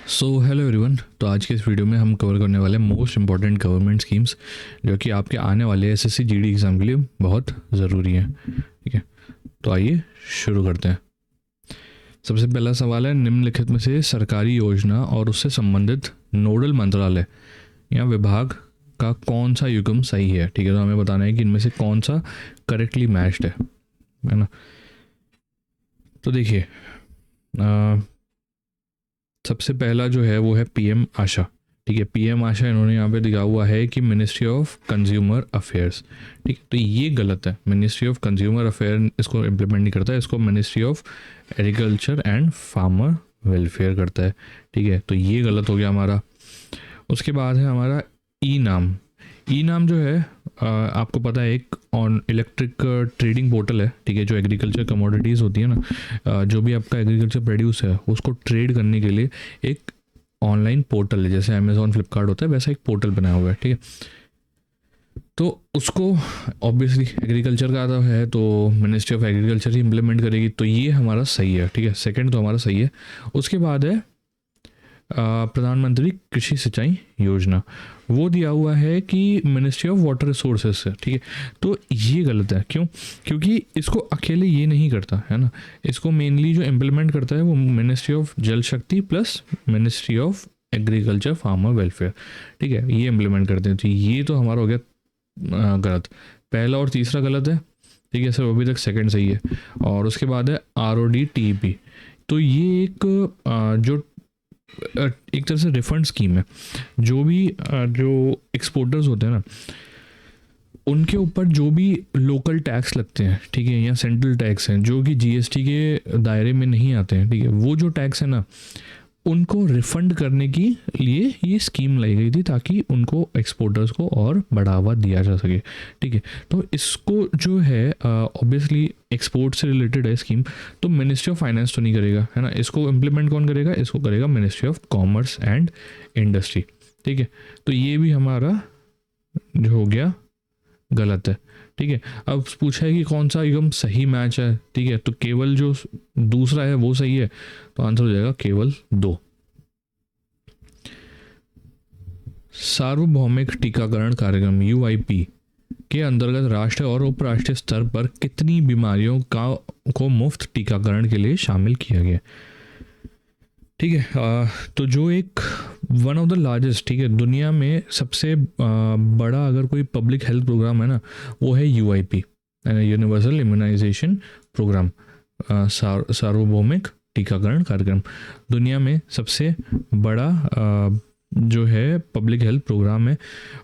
So hello everyone. तो आज के इस वीडियो में हम कवर करने वाले हैं मोस्ट इंपॉर्टेंट गवर्नमेंट स्कीम्स जो कि आपके आने वाले एसएससी जीडी एग्ज़ाम के लिए बहुत ज़रूरी हैं। ठीक है, तो आइए शुरू करते हैं। सबसे पहला सवाल है, निम्नलिखित में से सरकारी योजना और उससे संबंधित नोडल मंत्रालय या विभाग का कौन सा युग्म सही है। ठीक है, तो हमें बताना है कि इनमें से कौन सा करेक्टली मैच्ड है ना। तो देखिए, सबसे पहला जो है वो है पीएम आशा। ठीक है, पीएम आशा इन्होंने यहाँ पे दिखा हुआ है कि मिनिस्ट्री ऑफ कंज्यूमर अफेयर्स। ठीक है, तो ये गलत है। मिनिस्ट्री ऑफ कंज्यूमर अफेयर इसको इम्प्लीमेंट नहीं करता है, इसको ministry of agriculture and farmer welfare करता है। ठीक है, तो ये गलत हो गया हमारा। उसके बाद है हमारा ई नाम। ई नाम जो है आपको पता है एक ऑन इलेक्ट्रिक ट्रेडिंग पोर्टल है। ठीक है, जो एग्रीकल्चर कमोडिटीज़ होती है ना, जो भी आपका एग्रीकल्चर प्रोड्यूस है उसको ट्रेड करने के लिए एक ऑनलाइन पोर्टल है, जैसे अमेज़ॉन फ्लिपकार्ट होता है वैसा एक पोर्टल बनाया हुआ है। ठीक है, तो उसको ऑब्वियसली एग्रीकल्चर का आता है तो ministry of agriculture he implement करेगी, तो ये हमारा सही है। ठीक है, सेकंड तो हमारा सही है। उसके बाद है प्रधानमंत्री कृषि सिंचाई योजना, वो दिया हुआ है कि मिनिस्ट्री ऑफ वाटर रिसोर्सेज से। ठीक है, तो ये गलत है। क्यों? क्योंकि इसको अकेले ये नहीं करता है ना, इसको मेनली जो इम्प्लीमेंट करता है वो मिनिस्ट्री ऑफ जल शक्ति plus ministry of agriculture farmer welfare. ठीक है, ये इम्प्लीमेंट करते हैं, तो ये तो हमारा हो गया गलत। पहला और तीसरा गलत है। ठीक है सर, अभी तक सेकंड सही है। और उसके बाद है RODTEP। तो ये एक जो एक तरह से रिफंड स्कीम है। जो भी जो एक्सपोर्टर्स होते हैं ना, उनके ऊपर जो भी लोकल टैक्स लगते हैं, ठीक है, या सेंट्रल टैक्स हैं जो कि जीएसटी के दायरे में नहीं आते हैं, ठीक है, वो जो टैक्स है ना उनको रिफंड करने के लिए ये स्कीम लाई गई थी, ताकि उनको एक्सपोर्टर्स को और बढ़ावा दिया जा सके। ठीक है, तो इसको जो है ऑब्वियसली एक्सपोर्ट से रिलेटेड है स्कीम, तो मिनिस्ट्री ऑफ फाइनेंस तो नहीं करेगा, है ना। इसको इम्प्लीमेंट कौन करेगा? इसको करेगा ministry of commerce and industry. ठीक है, तो ये भी हमारा जो हो गया गलत है। ठीक है, अब पूछा है कि कौन सा एकदम सही मैच है। ठीक है, तो केवल जो दूसरा है वो सही है, तो आंसर हो जाएगा केवल 2। सार्वभौमिक टीकाकरण कार्यक्रम UIP के अंतर्गत राष्ट्रीय और उपराष्ट्रीय स्तर पर कितनी बीमारियों को मुफ्त टीकाकरण के लिए शामिल किया गया? ठीक है, तो जो एक वन ऑफ द लार्जेस्ट, ठीक है, दुनिया में सबसे बड़ा अगर कोई पब्लिक हेल्थ प्रोग्राम है ना, वो है UIP, यूनिवर्सल इम्यूनाइजेशन प्रोग्राम, सार्वभौमिक टीकाकरण कार्यक्रम। दुनिया में सबसे बड़ा जो है पब्लिक हेल्थ प्रोग्राम है,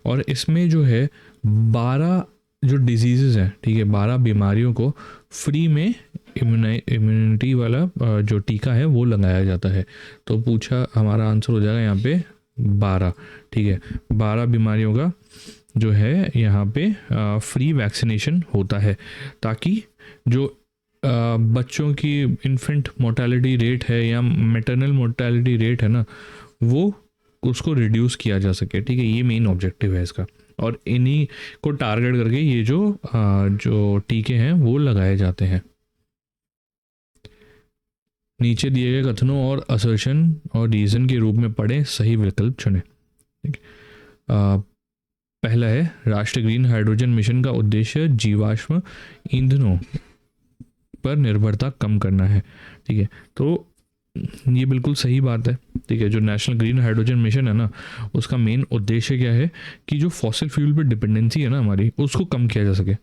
और इसमें जो है 12 जो डिजीज़ हैं, ठीक है, 12 बीमारियों को फ्री में इम्यूनिटी वाला जो टीका है वो लगाया जाता है। तो पूछा, हमारा आंसर हो जाएगा यहाँ पे 12। ठीक है, 12 बीमारियों का जो है यहाँ पे फ्री वैक्सीनेशन होता है, ताकि जो बच्चों की इन्फेंट मोर्टेलिटी रेट है या मैटरनल मोर्टेलिटी रेट है ना, वो उसको रिड्यूस किया जा सके। ठीक है, ये मेन ऑब्जेक्टिव है इसका, और इन्हीं को टारगेट करके ये जो टीके हैं वो लगाए जाते हैं। नीचे दिए गए कथनों और असर्शन और रीजन के रूप में पढ़ें, सही विकल्प चुनें। ठीक, पहला है, राष्ट्रीय ग्रीन हाइड्रोजन मिशन का उद्देश्य जीवाश्म ईंधनों पर निर्भरता कम करना है। ठीक है, तो ये बिल्कुल सही बात है। ठीक है, जो नेशनल ग्रीन हाइड्रोजन मिशन है ना, उसका मेन उद्देश्य क्या है कि जो फॉसिल फ्यूल पर डिपेंडेंसी है ना हमारी, उसको कम किया जा सके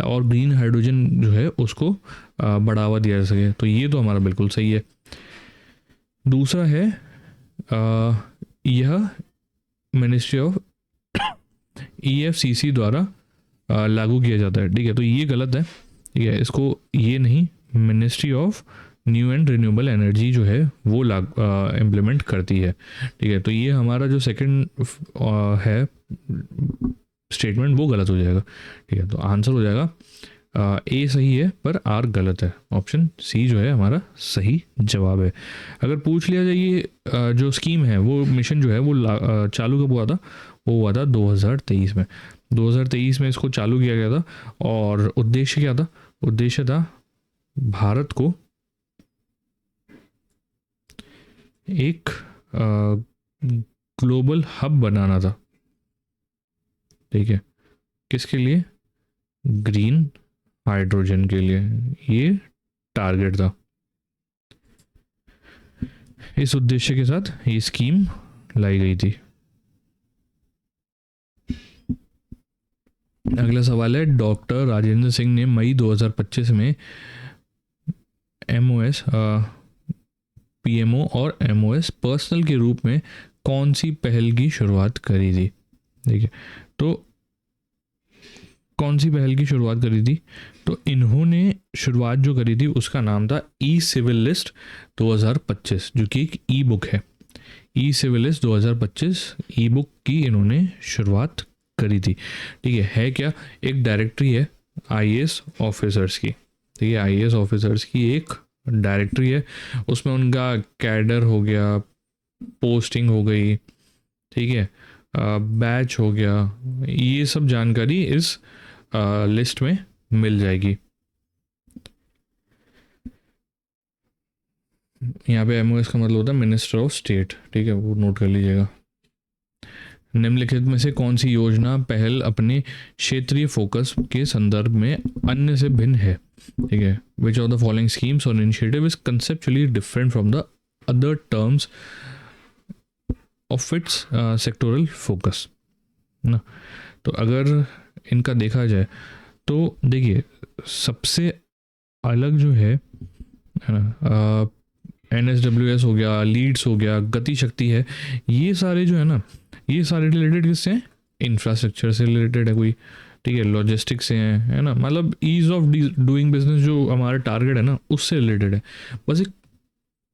और ग्रीन हाइड्रोजन जो है उसको बढ़ावा दिया जा सके। तो ये तो हमारा बिल्कुल सही है। दूसरा है, यह मिनिस्ट्री ऑफ EFCC द्वारा लागू किया जाता है। ठीक है, तो ये गलत है। ठीक है, इसको ये नहीं, ministry of new and renewable energy जो है वो इम्प्लीमेंट करती है। ठीक है, तो ये हमारा जो सेकंड है स्टेटमेंट वो गलत हो जाएगा। ठीक है, तो आंसर हो जाएगा A सही है पर R गलत है। ऑप्शन C जो है हमारा सही जवाब है। अगर पूछ लिया जाए ये जो स्कीम है, वो मिशन जो है वो चालू कब हुआ था? वो हुआ था 2023 में। 2023 में इसको चालू किया गया था, और उद्देश्य क्या था? उद्देश्य था भारत को एक ग्लोबल हब बनाना था, ठीक है, किसके लिए? ग्रीन हाइड्रोजन के लिए ये टारगेट था। इस उद्देश्य के साथ ये स्कीम लाई गई थी। अगला सवाल है, डॉक्टर राजेंद्र सिंह ने मई 2025 में एमओएस, पीएमओ और एमओएस पर्सनल के रूप में कौन सी पहल की शुरुआत करी थी? ठीक है, तो कौन सी पहल की शुरुआत करी थी? तो इन्होंने शुरुआत जो करी थी उसका नाम था ई सिविल लिस्ट 2025, जो कि एक ई बुक है। ई सिविल लिस्ट 2025 ई बुक की इन्होंने शुरुआत करी थी। ठीक है क्या? एक डायरेक्टरी है आईएएस ऑफिसर्स की, ठीक है, आईएएस ऑफिसर्स की एक डायरेक्टरी है, उसमें उनका कैडर हो गया, पोस्टिंग हो गई, ठीक है, बैच हो गया, ये सब जानकारी इस लिस्ट में मिल जाएगी। यहाँ पे एमओएस का मतलब होता है मिनिस्टर ऑफ स्टेट, ठीक है, वो नोट कर लीजिएगा। निम्नलिखित में से कौन सी योजना पहल अपने क्षेत्रीय फोकस के संदर्भ में अन्य से भिन्न है? ठीक है, which of the following schemes और initiative is conceptually different from the other terms of its sectoral focus ना। तो अगर इनका देखा जाए तो देखिए, सबसे अलग जो है ना, NSWS हो गया, लीड्स हो गया, गति शक्ति है, ये सारे जो है ना, ये सारे रिलेटेड किससे हैं? इंफ्रास्ट्रक्चर से रिलेटेड है कोई, ठीक है, लॉजिस्टिक्स से है ना, मतलब ईज ऑफ डूइंग बिजनेस जो हमारा टारगेट है ना, उससे रिलेटेड है। बस एक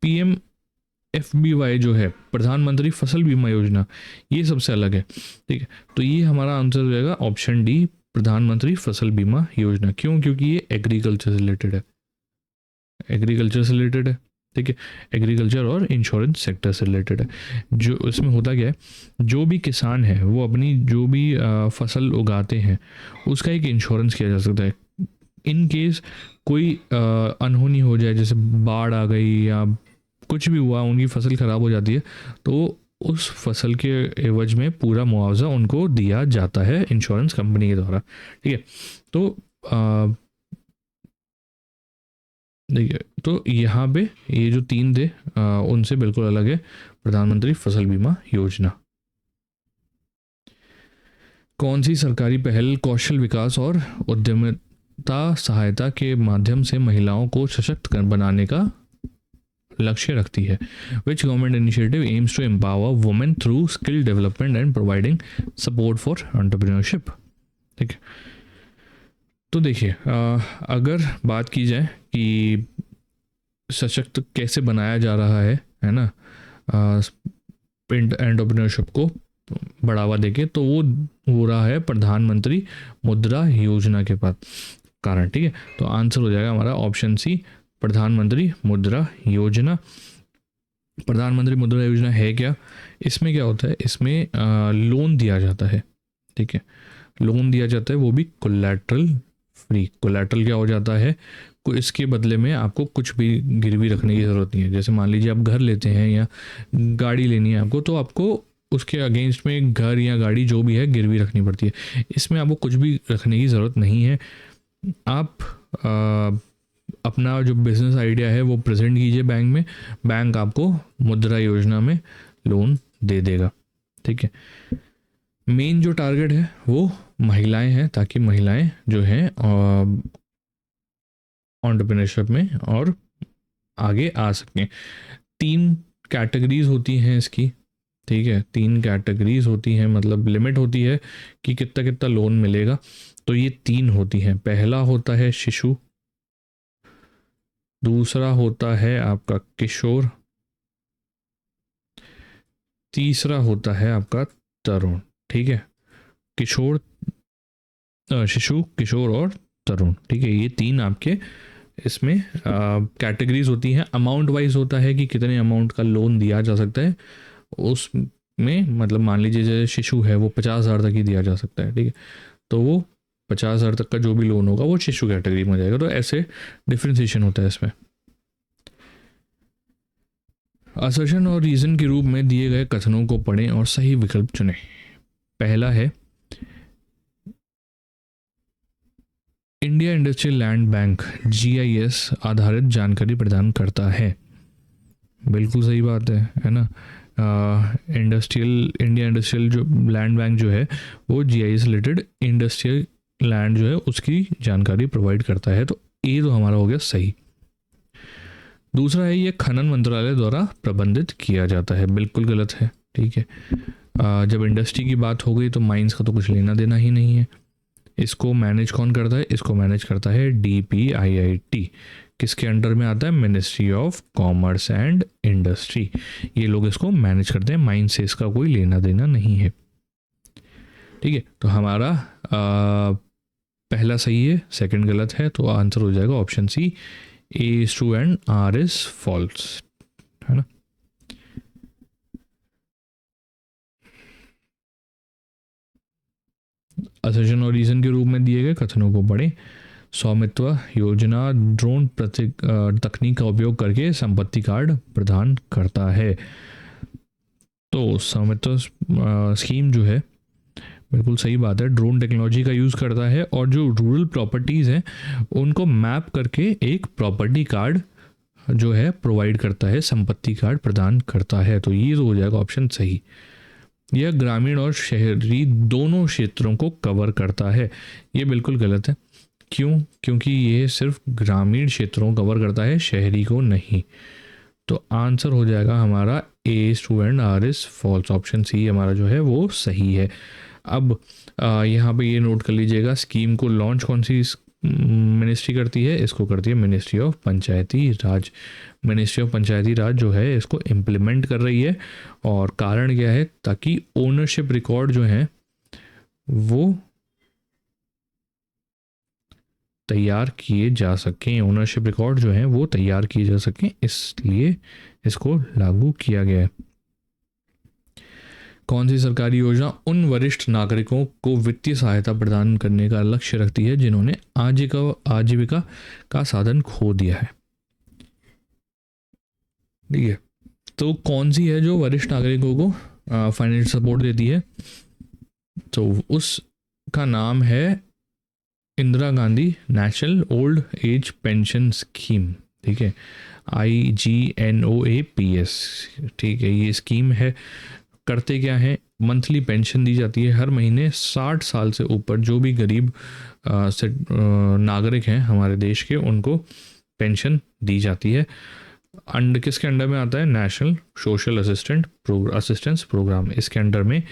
PMFBY जो है, प्रधानमंत्री फसल बीमा योजना, ये सबसे अलग है, ठीक है। तो ये हमारा आंसर हो जाएगा ऑप्शन डी, प्रधानमंत्री फसल बीमा योजना। क्यों? क्योंकि ये एग्रीकल्चर से रिलेटेड है, एग्रीकल्चर से रिलेटेड है, ठीक है, एग्रीकल्चर और इंश्योरेंस सेक्टर से रिलेटेड है। जो इसमें होता क्या है, जो भी किसान है वो अपनी जो भी फसल उगाते हैं उसका एक इंश्योरेंस किया जा सकता है। इन केस कोई अनहोनी हो जाए, जैसे बाढ़ आ गई या कुछ भी हुआ, उनकी फसल ख़राब हो जाती है, तो उस फसल के एवज में पूरा मुआवजा उनको दिया जाता है इंश्योरेंस कंपनी के द्वारा, ठीक है। तो देखिए, तो यहाँ पे ये जो तीन थे उनसे बिल्कुल अलग है प्रधानमंत्री फसल बीमा योजना। कौन सी सरकारी पहल कौशल विकास और उद्यमिता सहायता के माध्यम से महिलाओं को सशक्त बनाने का लक्ष्य रखती है? Which government initiative aims to empower women through skill development and providing support for entrepreneurship? ठीक है, तो देखिए, अगर बात की जाए कि सशक्त कैसे बनाया जा रहा है ना, एंटरप्रेन्योरशिप को बढ़ावा देके, तो वो हो रहा है प्रधानमंत्री मुद्रा योजना के बाद कारण, ठीक है। तो आंसर हो जाएगा हमारा ऑप्शन सी, प्रधानमंत्री मुद्रा योजना। प्रधानमंत्री मुद्रा योजना है क्या? इसमें क्या होता है, इसमें लोन दिया जाता है, ठीक है, लोन दिया जाता है, वो भी कोलैटरल फ्री। कोलैटरल क्या हो जाता है, इसके बदले में आपको कुछ भी गिरवी रखने की ज़रूरत नहीं है। जैसे मान लीजिए आप घर लेते हैं या गाड़ी लेनी है आपको, तो आपको उसके अगेंस्ट में घर या गाड़ी जो भी है गिरवी रखनी पड़ती है। इसमें आपको कुछ भी रखने की ज़रूरत नहीं है। आप अपना जो बिज़नेस आइडिया है वो प्रेजेंट कीजिए बैंक में, बैंक आपको मुद्रा योजना में लोन दे देगा, ठीक है। मेन जो टारगेट है वो महिलाएं हैं, ताकि महिलाएं जो हैं एंटरप्रेन्योरशिप में और आगे आ सकें। 3 कैटेगरीज होती हैं इसकी, ठीक है, 3 कैटेगरीज होती हैं, मतलब लिमिट होती है कि कितना कितना लोन मिलेगा। तो ये 3 होती हैं। पहला होता है शिशु, दूसरा होता है आपका किशोर, तीसरा होता है आपका तरुण, ठीक है। किशोर, शिशु, किशोर और तरुण, ठीक है, ये 3 आपके इसमें कैटेगरीज होती हैं। अमाउंट वाइज होता है कि कितने अमाउंट का लोन दिया जा सकता है उसमें, मतलब मान लीजिए जैसे शिशु है वो 50,000 तक ही दिया जा सकता है, ठीक है, तो वो 50,000 तक का जो भी लोन होगा वो शिशु कैटेगरी में हो जाएगा। तो ऐसे डिफ्रेंसिएशन होता है इसमें। असर्शन और रीज़न के रूप में दिए गए कथनों को पढ़ें और सही विकल्प चुनें। पहला है, India industrial land bank GIS आधारित जानकारी प्रदान करता है। बिल्कुल सही बात है ना। इंडिया इंडस्ट्रियल जो लैंड बैंक जो है वो जीआईएस रिलेटेड इंडस्ट्रियल लैंड जो है उसकी जानकारी प्रोवाइड करता है, तो ये तो हमारा हो गया सही। दूसरा है, ये खनन मंत्रालय द्वारा प्रबंधित किया जाता है। बिल्कुल गलत है, ठीक है। जब इंडस्ट्री की बात हो गई तो माइंस का तो कुछ लेना देना ही नहीं है। इसको मैनेज कौन करता है? इसको मैनेज करता है DPIIT। किसके अंडर में आता है? Ministry of commerce and industry. ये लोग इसको मैनेज करते हैं, माइन से इसका कोई लेना देना नहीं है, ठीक है। तो हमारा पहला सही है, सेकंड गलत है, तो आंसर हो जाएगा option C, A is true and R is false, है ना। असर्शन और रीजन के रूप में दिए गए कथनों को पढ़ें। स्वामित्व योजना ड्रोन तकनीक का उपयोग करके संपत्ति कार्ड प्रदान करता है। तो स्वामित्व स्कीम जो है, बिल्कुल सही बात है, ड्रोन टेक्नोलॉजी का यूज़ करता है और जो रूरल प्रॉपर्टीज़ हैं उनको मैप करके एक प्रॉपर्टी कार्ड जो है प्रोवाइड करता है, संपत्ति कार्ड प्रदान करता है। तो ये हो जाएगा ऑप्शन सही। यह ग्रामीण और शहरी दोनों क्षेत्रों को कवर करता है। ये बिल्कुल गलत है। क्यों? क्योंकि ये सिर्फ ग्रामीण क्षेत्रों को कवर करता है, शहरी को नहीं। तो आंसर हो जाएगा हमारा A student R is false. Option C हमारा जो है वो सही है। अब यहाँ पे ये नोट कर लीजिएगा, स्कीम को लॉन्च कौन सी मिनिस्ट्री करती है? इसको करती है ministry of Panchayati Raj. Ministry of Panchayati Raj जो है इसको इम्प्लीमेंट कर रही है, और कारण क्या है? ताकि ओनरशिप रिकॉर्ड जो है वो तैयार किए जा सकें, ओनरशिप रिकॉर्ड जो है वो तैयार किए जा सकें, इसलिए इसको लागू किया गया है। कौन सी सरकारी योजना उन वरिष्ठ नागरिकों को वित्तीय सहायता प्रदान करने का लक्ष्य रखती है जिन्होंने आजीविका का साधन खो दिया है? ठीक है, तो कौन सी है जो वरिष्ठ नागरिकों को फाइनेंशियल सपोर्ट देती है? तो उसका नाम है Indira Gandhi national old age pension scheme, ठीक है, IGNOAPS, ठीक है। ये स्कीम है, करते क्या है? मंथली पेंशन दी जाती है हर महीने 60 साल से ऊपर जो भी गरीब नागरिक हैं हमारे देश के, उनको पेंशन दी जाती है। किसके अंडर में आता है? नेशनल सोशल असिस्टेंस प्रोग्राम, इसके अंडर में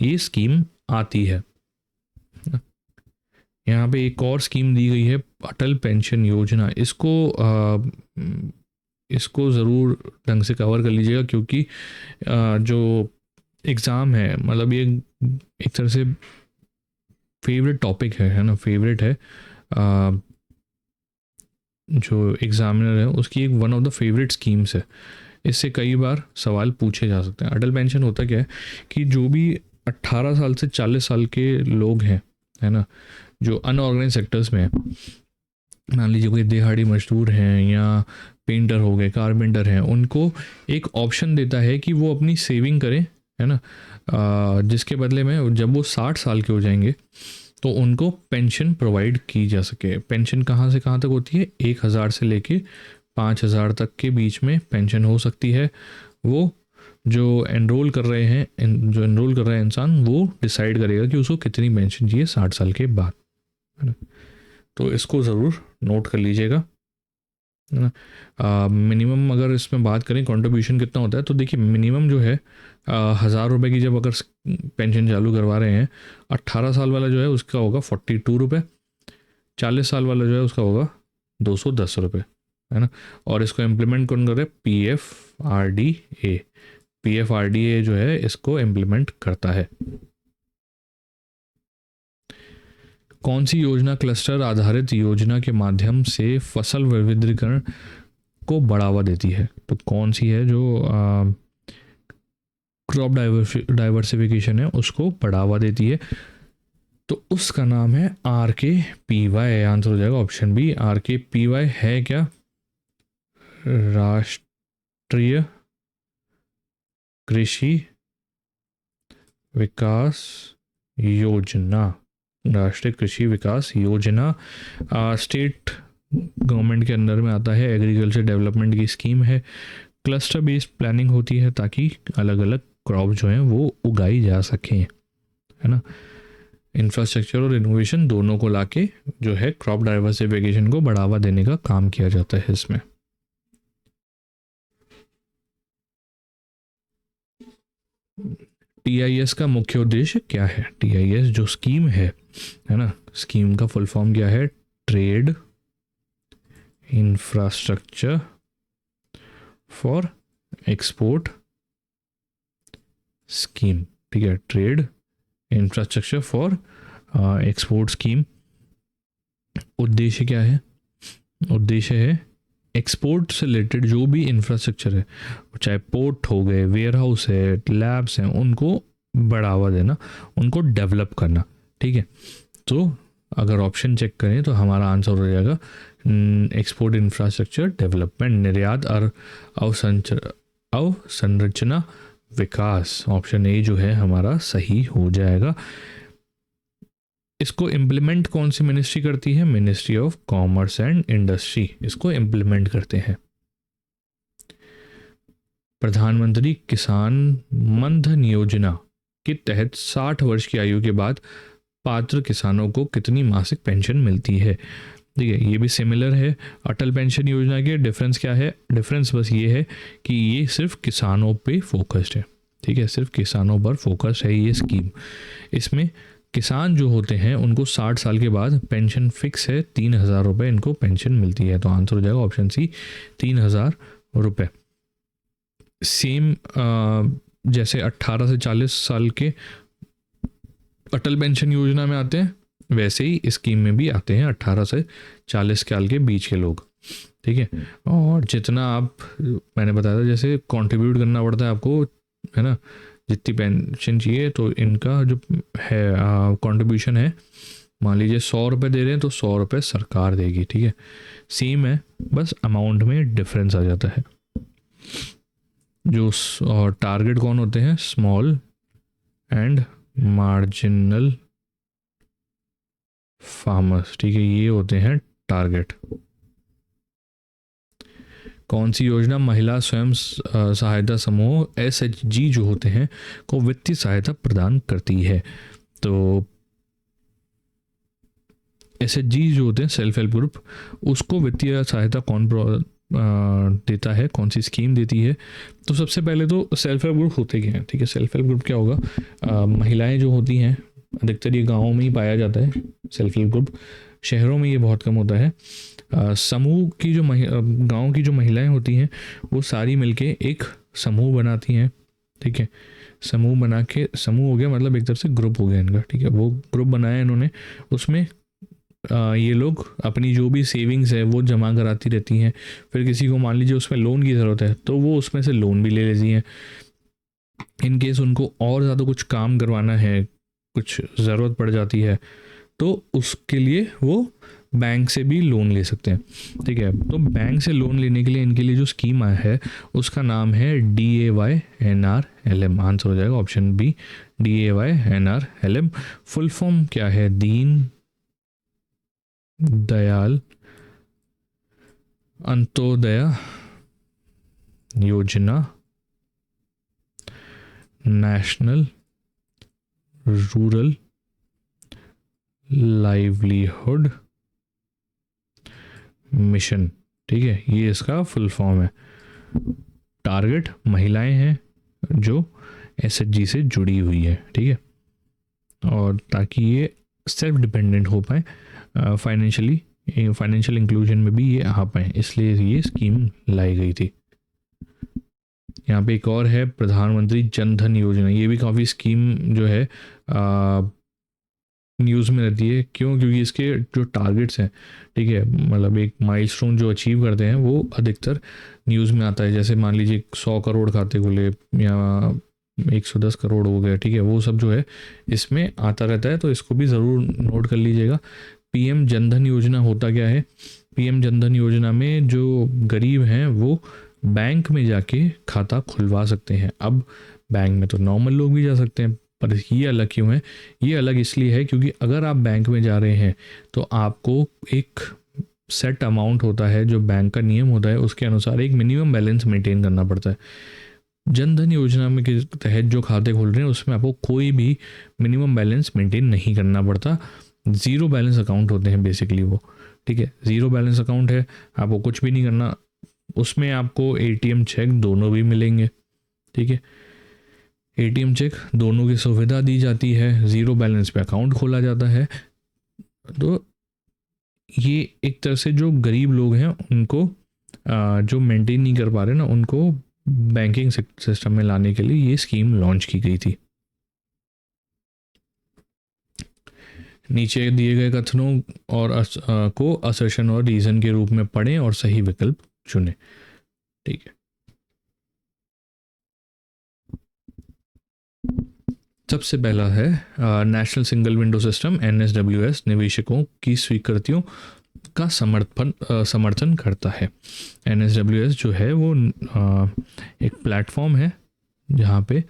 ये स्कीम आती है। यहाँ पे एक और स्कीम दी गई है, अटल पेंशन योजना। इसको ज़रूर ढंग से कवर कर लीजिएगा, क्योंकि जो एग्ज़ाम है, मतलब ये एक तरह से फेवरेट टॉपिक है ना, फेवरेट है। जो एग्ज़ामिनर है उसकी एक one of the favourite schemes है। इससे कई बार सवाल पूछे जा सकते हैं। अटल पेंशन होता क्या है कि जो भी 18 साल से 40 साल के लोग हैं, है ना, जो अनऑर्गेनाइज सेक्टर्स में है, मान लीजिए कोई दिहाड़ी मजदूर हैं या पेंटर हो गए, कारपेंटर हैं, उनको एक ऑप्शन देता है कि वो अपनी सेविंग करें, है ना, जिसके बदले में जब वो 60 साल के हो जाएंगे तो उनको पेंशन प्रोवाइड की जा सके। पेंशन कहाँ से कहाँ तक होती है? 1,000 से लेके 5,000 तक के बीच में पेंशन हो सकती है। वो जो एनरोल कर रहे हैं, जो एनरोल कर रहा है इंसान, वो डिसाइड करेगा कि उसको कितनी पेंशन चाहिए 60 साल के बाद, है ना। तो इसको ज़रूर नोट कर लीजिएगा, है ना। मिनिमम अगर इसमें बात करें कंट्रीब्यूशन कितना होता है, तो देखिए मिनिमम जो है 1,000 रुपये की जब अगर पेंशन चालू करवा रहे हैं, 18 साल वाला जो है उसका होगा 42 रुपये, 40 साल वाला जो है उसका होगा 210 रुपये, है ना। और इसको इम्प्लीमेंट कौन कर रहा है? PFRDA जो है इसको इम्प्लीमेंट करता है। कौन सी योजना क्लस्टर आधारित योजना के माध्यम से फसल वैविध्यीकरण को बढ़ावा देती है? तो कौन सी है जो क्रॉप डाइवर्सिफिकेशन है उसको बढ़ावा देती है? तो उसका नाम है RKPY। आंसर हो जाएगा ऑप्शन बी, RKPY है क्या? राष्ट्रीय कृषि विकास योजना, राष्ट्रीय कृषि विकास योजना स्टेट गवर्नमेंट के अंदर में आता है, एग्रीकल्चर डेवलपमेंट की स्कीम है। क्लस्टर बेस्ड प्लानिंग होती है ताकि अलग अलग क्रॉप जो हैं वो उगाई जा सकें, है ना। इंफ्रास्ट्रक्चर और इनोवेशन दोनों को लाके जो है क्रॉप डाइवर्सिफिकेशन को बढ़ावा देने का काम किया जाता है इसमें। टीआईएस का मुख्य उद्देश्य क्या है? टीआईएस जो स्कीम है ना, स्कीम का फुल फॉर्म क्या है? Trade infrastructure for export scheme, ठीक है, trade infrastructure for export scheme. उद्देश्य क्या है? उद्देश्य है एक्सपोर्ट से रिलेटेड जो भी इंफ्रास्ट्रक्चर है, चाहे पोर्ट हो गए, वेयर हाउस है, लैब्स हैं, उनको बढ़ावा देना, उनको डेवलप करना, ठीक है। तो अगर ऑप्शन चेक करें तो हमारा आंसर हो जाएगा एक्सपोर्ट इंफ्रास्ट्रक्चर डेवलपमेंट, निर्यात और अवसंरचना विकास। ऑप्शन ए जो है हमारा सही हो जाएगा। इसको इम्प्लीमेंट कौन सी मिनिस्ट्री करती है? Ministry of commerce and industry इसको इम्प्लीमेंट करते हैं। प्रधानमंत्री किसान मान धन योजना के तहत 60 वर्ष की आयु के बाद पात्र किसानों को कितनी मासिक पेंशन मिलती है? ठीक है, ये भी सिमिलर है अटल पेंशन योजना के। डिफरेंस क्या है? डिफरेंस बस ये है कि ये सिर्फ किसानों पे फोकस्ड है, ठीक है, सिर्फ किसानों पर फोकस है ये स्कीम। इसमें किसान जो होते हैं उनको 60 साल के बाद पेंशन फिक्स है, 3,000 रुपये इनको पेंशन मिलती है। तो आंसर हो जाएगा ऑप्शन सी, 3,000 रुपये। सेम जैसे 18 से 40 साल के अटल पेंशन योजना में आते हैं, वैसे ही इस स्कीम में भी आते हैं 18 से 40 साल के बीच के लोग, ठीक है। और जितना आप, मैंने बताया था जैसे कंट्रीब्यूट करना पड़ता है आपको, है ना, जितनी पेंशन चाहिए, तो इनका जो है कंट्रीब्यूशन है, मान लीजिए 100 रुपये दे रहे हैं तो 100 रुपये सरकार देगी, ठीक है। सेम है, बस अमाउंट में डिफरेंस आ जाता है। जो और टारगेट कौन होते हैं? स्मॉल एंड मार्जिनल फार्मर्स, ठीक है, ये होते हैं टारगेट। कौन सी योजना महिला स्वयं सहायता समूह SHG जो होते हैं को वित्तीय सहायता प्रदान करती है? तो SHG जो होते हैं सेल्फ हेल्प ग्रुप, उसको वित्तीय सहायता कौन देता है, कौन सी स्कीम देती है? तो सबसे पहले तो सेल्फ हेल्प ग्रुप होते क्या हैं, ठीक है। सेल्फ हेल्प ग्रुप क्या होगा? महिलाएं जो होती हैं, अधिकतर ये गाँवों में ही पाया जाता है सेल्फ हेल्प ग्रुप, शहरों में ये बहुत कम होता है। समूह की जो गांव की जो महिलाएं होती हैं वो सारी मिलके एक समूह बनाती हैं, ठीक है। समूह बना के, समूह हो गया मतलब एक तरफ से ग्रुप हो गया इनका, ठीक है। वो ग्रुप बनाया इन्होंने, उसमें ये लोग अपनी जो भी सेविंग्स है वो जमा कराती रहती हैं। फिर किसी को मान लीजिए उसमें लोन की ज़रूरत है तो वो उसमें से लोन भी ले लेती हैं। इन केस उनको और ज़्यादा कुछ काम करवाना है, कुछ ज़रूरत पड़ जाती है, तो उसके लिए वो बैंक से भी लोन ले सकते हैं, ठीक है। तो बैंक से लोन लेने के लिए इनके लिए जो स्कीम आया है उसका नाम है DAY-NRLM। आंसर हो जाएगा option B, DAY-NRLM। Full form क्या है? दीन दयाल अंत्योदय योजना, नेशनल रूरल लाइवलीहुड मिशन, ठीक है, ये इसका फुल फॉर्म है। टारगेट महिलाएं हैं जो SHG से जुड़ी हुई है, ठीक है, और ताकि ये सेल्फ डिपेंडेंट हो पाए फाइनेंशियली, फाइनेंशियल इंक्लूजन में भी ये आ पाए, इसलिए ये स्कीम लाई गई थी। यहाँ पे एक और है प्रधानमंत्री जन धन योजना। ये भी काफ़ी स्कीम जो है न्यूज़ में रहती है। क्यों? क्योंकि इसके जो टारगेट्स हैं, ठीक है, मतलब एक माइलस्टोन जो अचीव करते हैं वो अधिकतर न्यूज़ में आता है। जैसे मान लीजिए 100 करोड़ खाते खुले या 110 करोड़ हो गए, ठीक है, वो सब जो है इसमें आता रहता है, तो इसको भी ज़रूर नोट कर लीजिएगा। PM जनधन योजना होता क्या है? PM जनधन योजना में जो गरीब हैं वो बैंक में जाके खाता खुलवा सकते हैं। अब बैंक में तो नॉर्मल लोग भी जा सकते हैं, पर ये अलग क्यों है? ये अलग इसलिए है क्योंकि अगर आप बैंक में जा रहे हैं तो आपको एक सेट अमाउंट होता है, जो बैंक का नियम होता है उसके अनुसार एक मिनिमम बैलेंस मेंटेन करना पड़ता है। जन धन योजना में के तहत जो खाते खोल रहे हैं उसमें आपको कोई भी मिनिमम बैलेंस मेंटेन नहीं करना पड़ता। ज़ीरो बैलेंस अकाउंट होते हैं बेसिकली वो, ठीक है। ज़ीरो बैलेंस अकाउंट है, आपको कुछ भी नहीं करना। उसमें आपको एटीएम चेक दोनों भी मिलेंगे, ठीक है। एटीएम चेक दोनों की सुविधा दी जाती है, ज़ीरो बैलेंस पे अकाउंट खोला जाता है। तो ये एक तरह से जो गरीब लोग हैं उनको जो मेंटेन नहीं कर पा रहे ना, उनको बैंकिंग सिस्टम में लाने के लिए ये स्कीम लॉन्च की गई थी। नीचे दिए गए कथनों और को असर्शन और रीज़न के रूप में पढ़ें और सही विकल्प चुनें, ठीक है। सबसे पहला है national single window system NSWS निवेशकों की स्वीकृतियों का समर्थन करता है। NSWS जो है वो एक प्लेटफॉर्म है जहाँ पे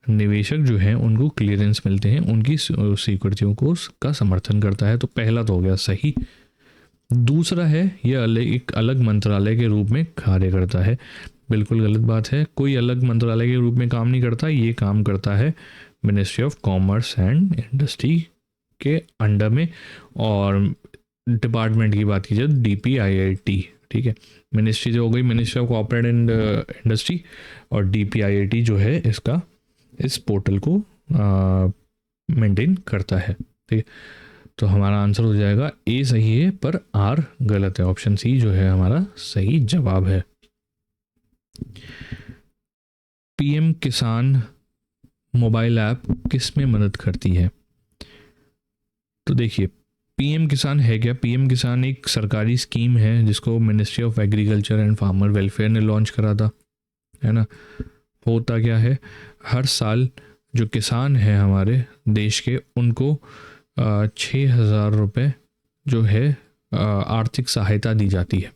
निवेशक जो हैं उनको क्लियरेंस मिलते हैं, उनकी स्वीकृतियों को का समर्थन करता है। तो पहला तो हो गया सही। दूसरा है यह एक अलग मंत्रालय के रूप में कार्य करता है। बिल्कुल गलत बात है, कोई अलग मंत्रालय के रूप में काम नहीं करता, ये काम करता है ministry of commerce and industry के अंडर में। और डिपार्टमेंट की बात की जाए DPIIT, ठीक है। मिनिस्ट्री जो हो गई ministry of corporate and industry, और DPIIT जो है इसका इस पोर्टल को मेंटेन करता है, ठीक है। तो हमारा आंसर हो जाएगा ए सही है पर आर गलत है। ऑप्शन सी जो है हमारा सही जवाब है। PM किसान मोबाइल ऐप किस में मदद करती है? तो देखिए PM किसान है क्या? PM किसान एक सरकारी स्कीम है जिसको ministry of agriculture and farmer welfare ने लॉन्च करा था, है ना। होता क्या है, हर साल जो किसान हैं हमारे देश के उनको 6,000 रुपये जो है आर्थिक सहायता दी जाती है।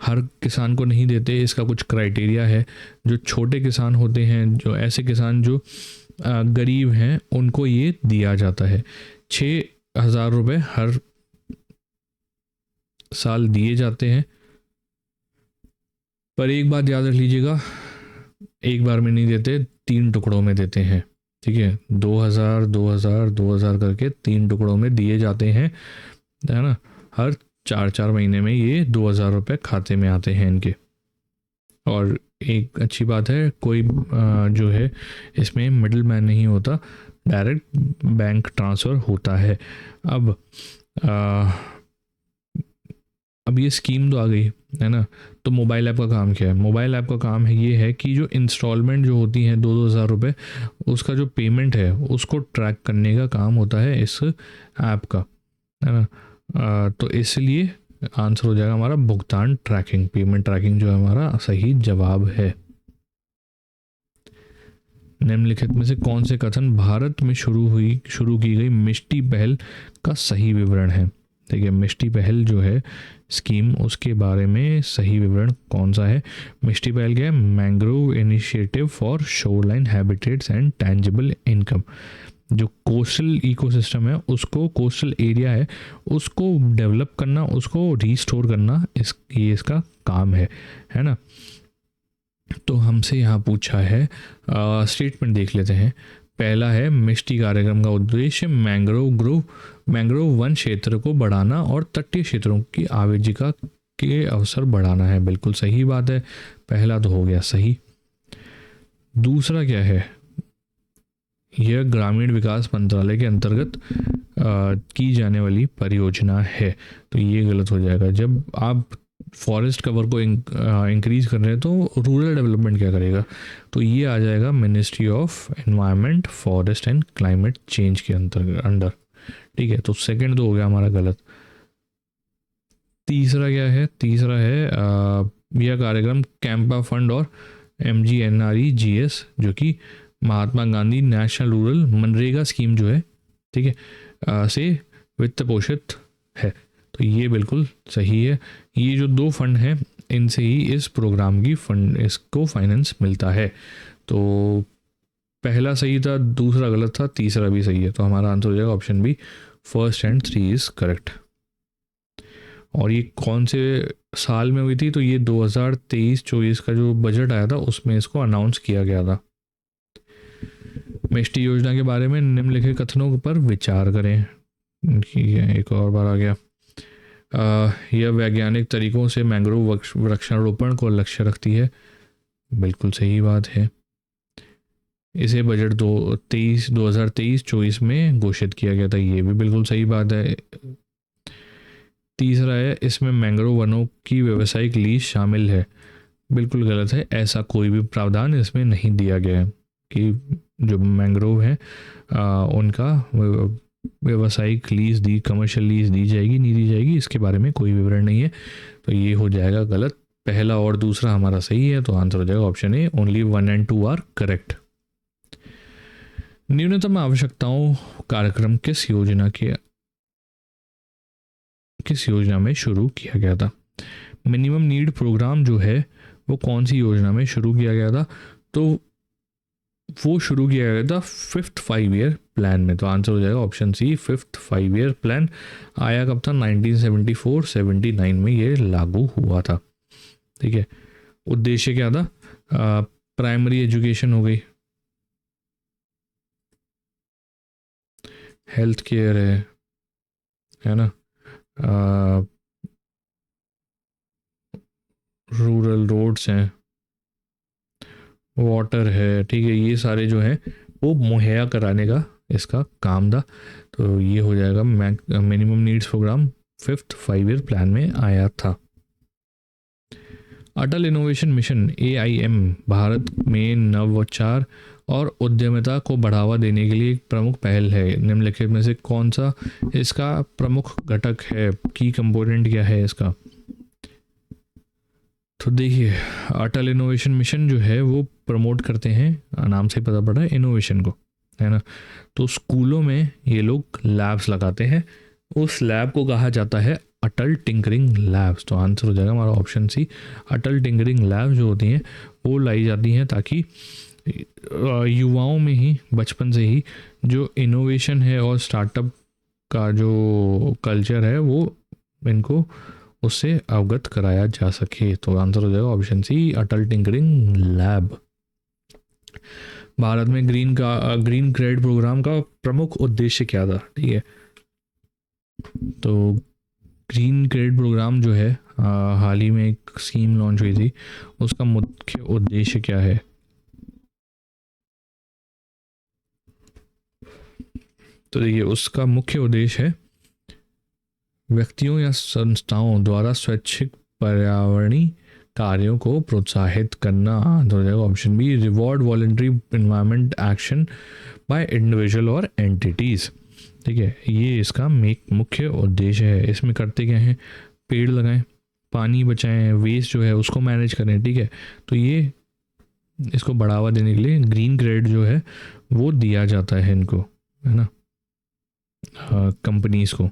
हर किसान को नहीं देते, इसका कुछ क्राइटेरिया है। जो छोटे किसान होते हैं, जो ऐसे किसान जो गरीब हैं, उनको ये दिया जाता है। 6,000 रुपये हर साल दिए जाते हैं। पर एक बात याद रख लीजिएगा, एक बार में नहीं देते, 3 टुकड़ों में देते हैं, ठीक है। 2,000 2,000 2,000 करके 3 टुकड़ों में दिए जाते हैं, है ना। हर 4-4 महीने में ये 2,000 रुपये खाते में आते हैं इनके। और एक अच्छी बात है, कोई जो है इसमें मिडिल मैन नहीं होता, डायरेक्ट बैंक ट्रांसफ़र होता है। अब ये स्कीम तो आ गई, है ना। तो मोबाइल ऐप का काम क्या है? मोबाइल ऐप का काम है ये है कि जो इंस्टॉलमेंट जो होती हैं 2-2 हज़ार रुपये, उसका जो पेमेंट है उसको ट्रैक करने का काम होता है इस ऐप का, है ना। तो इसलिए आंसर हो जाएगा हमारा भुगतान ट्रैकिंग, पेमेंट ट्रैकिंग जो है हमारा सही जवाब है। निम्नलिखित में से कौन से कथन भारत में शुरू की गई मिष्टी पहल का सही विवरण है? देखिए मिष्टी पहल जो है स्कीम, उसके बारे में सही विवरण कौन सा है? मिष्टी पहल क्या है? Mangrove initiative for shoreline habitats and tangible income. जो कोस्टल इकोसिस्टम है उसको, कोस्टल एरिया है उसको डेवलप करना, उसको रीस्टोर करना, ये इसका काम है ना। तो हमसे यहाँ पूछा है, स्टेटमेंट देख लेते हैं। पहला है मिष्टी कार्यक्रम का उद्देश्य मैंग्रोव वन क्षेत्र को बढ़ाना और तटीय क्षेत्रों की आजीविका के अवसर बढ़ाना है। बिल्कुल सही बात है, पहला तो हो गया सही। दूसरा क्या है? यह ग्रामीण विकास मंत्रालय के अंतर्गत की जाने वाली परियोजना है, तो ये गलत हो जाएगा। जब आप फॉरेस्ट कवर को इंक्रीज कर रहे हैं तो रूरल डेवलपमेंट क्या करेगा? तो ये आ जाएगा ministry of environment, forest and climate change के अंडर, ठीक है। तो सेकंड तो हो गया हमारा गलत। तीसरा क्या है? तीसरा है यह कार्यक्रम कैंपा फंड और MGNREGS जो कि महात्मा गांधी नेशनल रूरल मनरेगा स्कीम जो है, ठीक है, से वित्त पोषित है, तो ये बिल्कुल सही है। ये जो 2 फंड हैं इनसे ही इस प्रोग्राम की इसको फाइनेंस मिलता है। तो पहला सही था, दूसरा गलत था, तीसरा भी सही है, तो हमारा आंसर हो जाएगा option B, first and three is correct. और ये कौन से साल में हुई थी, तो ये 2023-24 का जो बजट आया था उसमें इसको अनाउंस किया गया था। मिष्टी योजना के बारे में निम्नलिखित कथनों पर विचार करें। ठीक है, एक और बार आ गया। यह वैज्ञानिक तरीकों से मैंग्रोव वृक्षारोपण को लक्ष्य रखती है, बिल्कुल सही बात है। इसे बजट 2023-24 में घोषित किया गया था, ये भी बिल्कुल सही बात है। तीसरा है, इसमें मैंग्रोव वनों की व्यावसायिक लीज शामिल है, बिल्कुल गलत है। ऐसा कोई भी प्रावधान इसमें नहीं दिया गया है कि जो मैंग्रोव है उनका व्यावसायिक लीज दी, कमर्शियल लीज दी जाएगी, नहीं दी जाएगी, इसके बारे में कोई विवरण नहीं है, तो ये हो जाएगा गलत। पहला और दूसरा हमारा सही है, तो आंसर हो जाएगा option A, only 1 and 2 are correct. न्यूनतम आवश्यकताओं कार्यक्रम किस योजना में शुरू किया गया था? मिनिमम नीड प्रोग्राम जो है वो कौन सी योजना में शुरू किया गया था? तो वो शुरू किया गया था 5th 5-year प्लान में, तो आंसर हो जाएगा ऑप्शन सी, 5th 5-year प्लान। आया कब था? 1974-79 में ये लागू हुआ था। ठीक है, उद्देश्य क्या था? प्राइमरी एजुकेशन हो गई, हेल्थ केयर है ना, रूरल रोड्स हैं, वाटर है, ठीक है, ये सारे जो हैं वो मुहैया कराने का इसका काम था, तो ये हो जाएगा minimum needs programme 5th 5-year plan में आया था। अटल इनोवेशन मिशन AIM भारत में नवाचार और उद्यमिता को बढ़ावा देने के लिए एक प्रमुख पहल है, निम्नलिखित में से कौन सा इसका प्रमुख घटक है, की कंपोनेंट क्या है इसका? तो देखिए, अटल इनोवेशन मिशन जो है वो प्रमोट करते हैं, नाम से पता पड़ रहा है, इनोवेशन को, है ना। तो स्कूलों में ये लोग लैब्स लगाते हैं, उस लैब को कहा जाता है अटल टिंकरिंग लैब्स, तो आंसर हो जाएगा हमारा ऑप्शन सी, अटल टिंकरिंग लैब्स जो होती हैं वो लाई जाती हैं ताकि युवाओं में ही बचपन से ही जो इनोवेशन है और स्टार्टअप का जो कल्चर है वो इनको उससे अवगत कराया जा सके, तो आंसर हो जाएगा ऑप्शन सी, अटल टिंकरिंग लैब। भारत में ग्रीन क्रेडिट प्रोग्राम का प्रमुख उद्देश्य क्या था? ठीक है, तो ग्रीन क्रेडिट प्रोग्राम जो है हाल ही में एक स्कीम लॉन्च हुई थी, उसका मुख्य उद्देश्य क्या है? तो देखिए, उसका मुख्य उद्देश्य है व्यक्तियों या संस्थाओं द्वारा स्वैच्छिक पर्यावरणीय कार्यों को प्रोत्साहित करना, हो जाएगा option B, reward voluntary environment action by individual और एंटिटीज़। ठीक है, ये इसका मुख्य उद्देश्य है। इसमें करते क्या हैं? पेड़ लगाएं, पानी बचाएं, वेस्ट जो है उसको मैनेज करें। ठीक है, तो ये इसको बढ़ावा देने के लिए ग्रीन क्रेडिट जो है वो दिया जाता है इनको, है ना, कंपनीज को।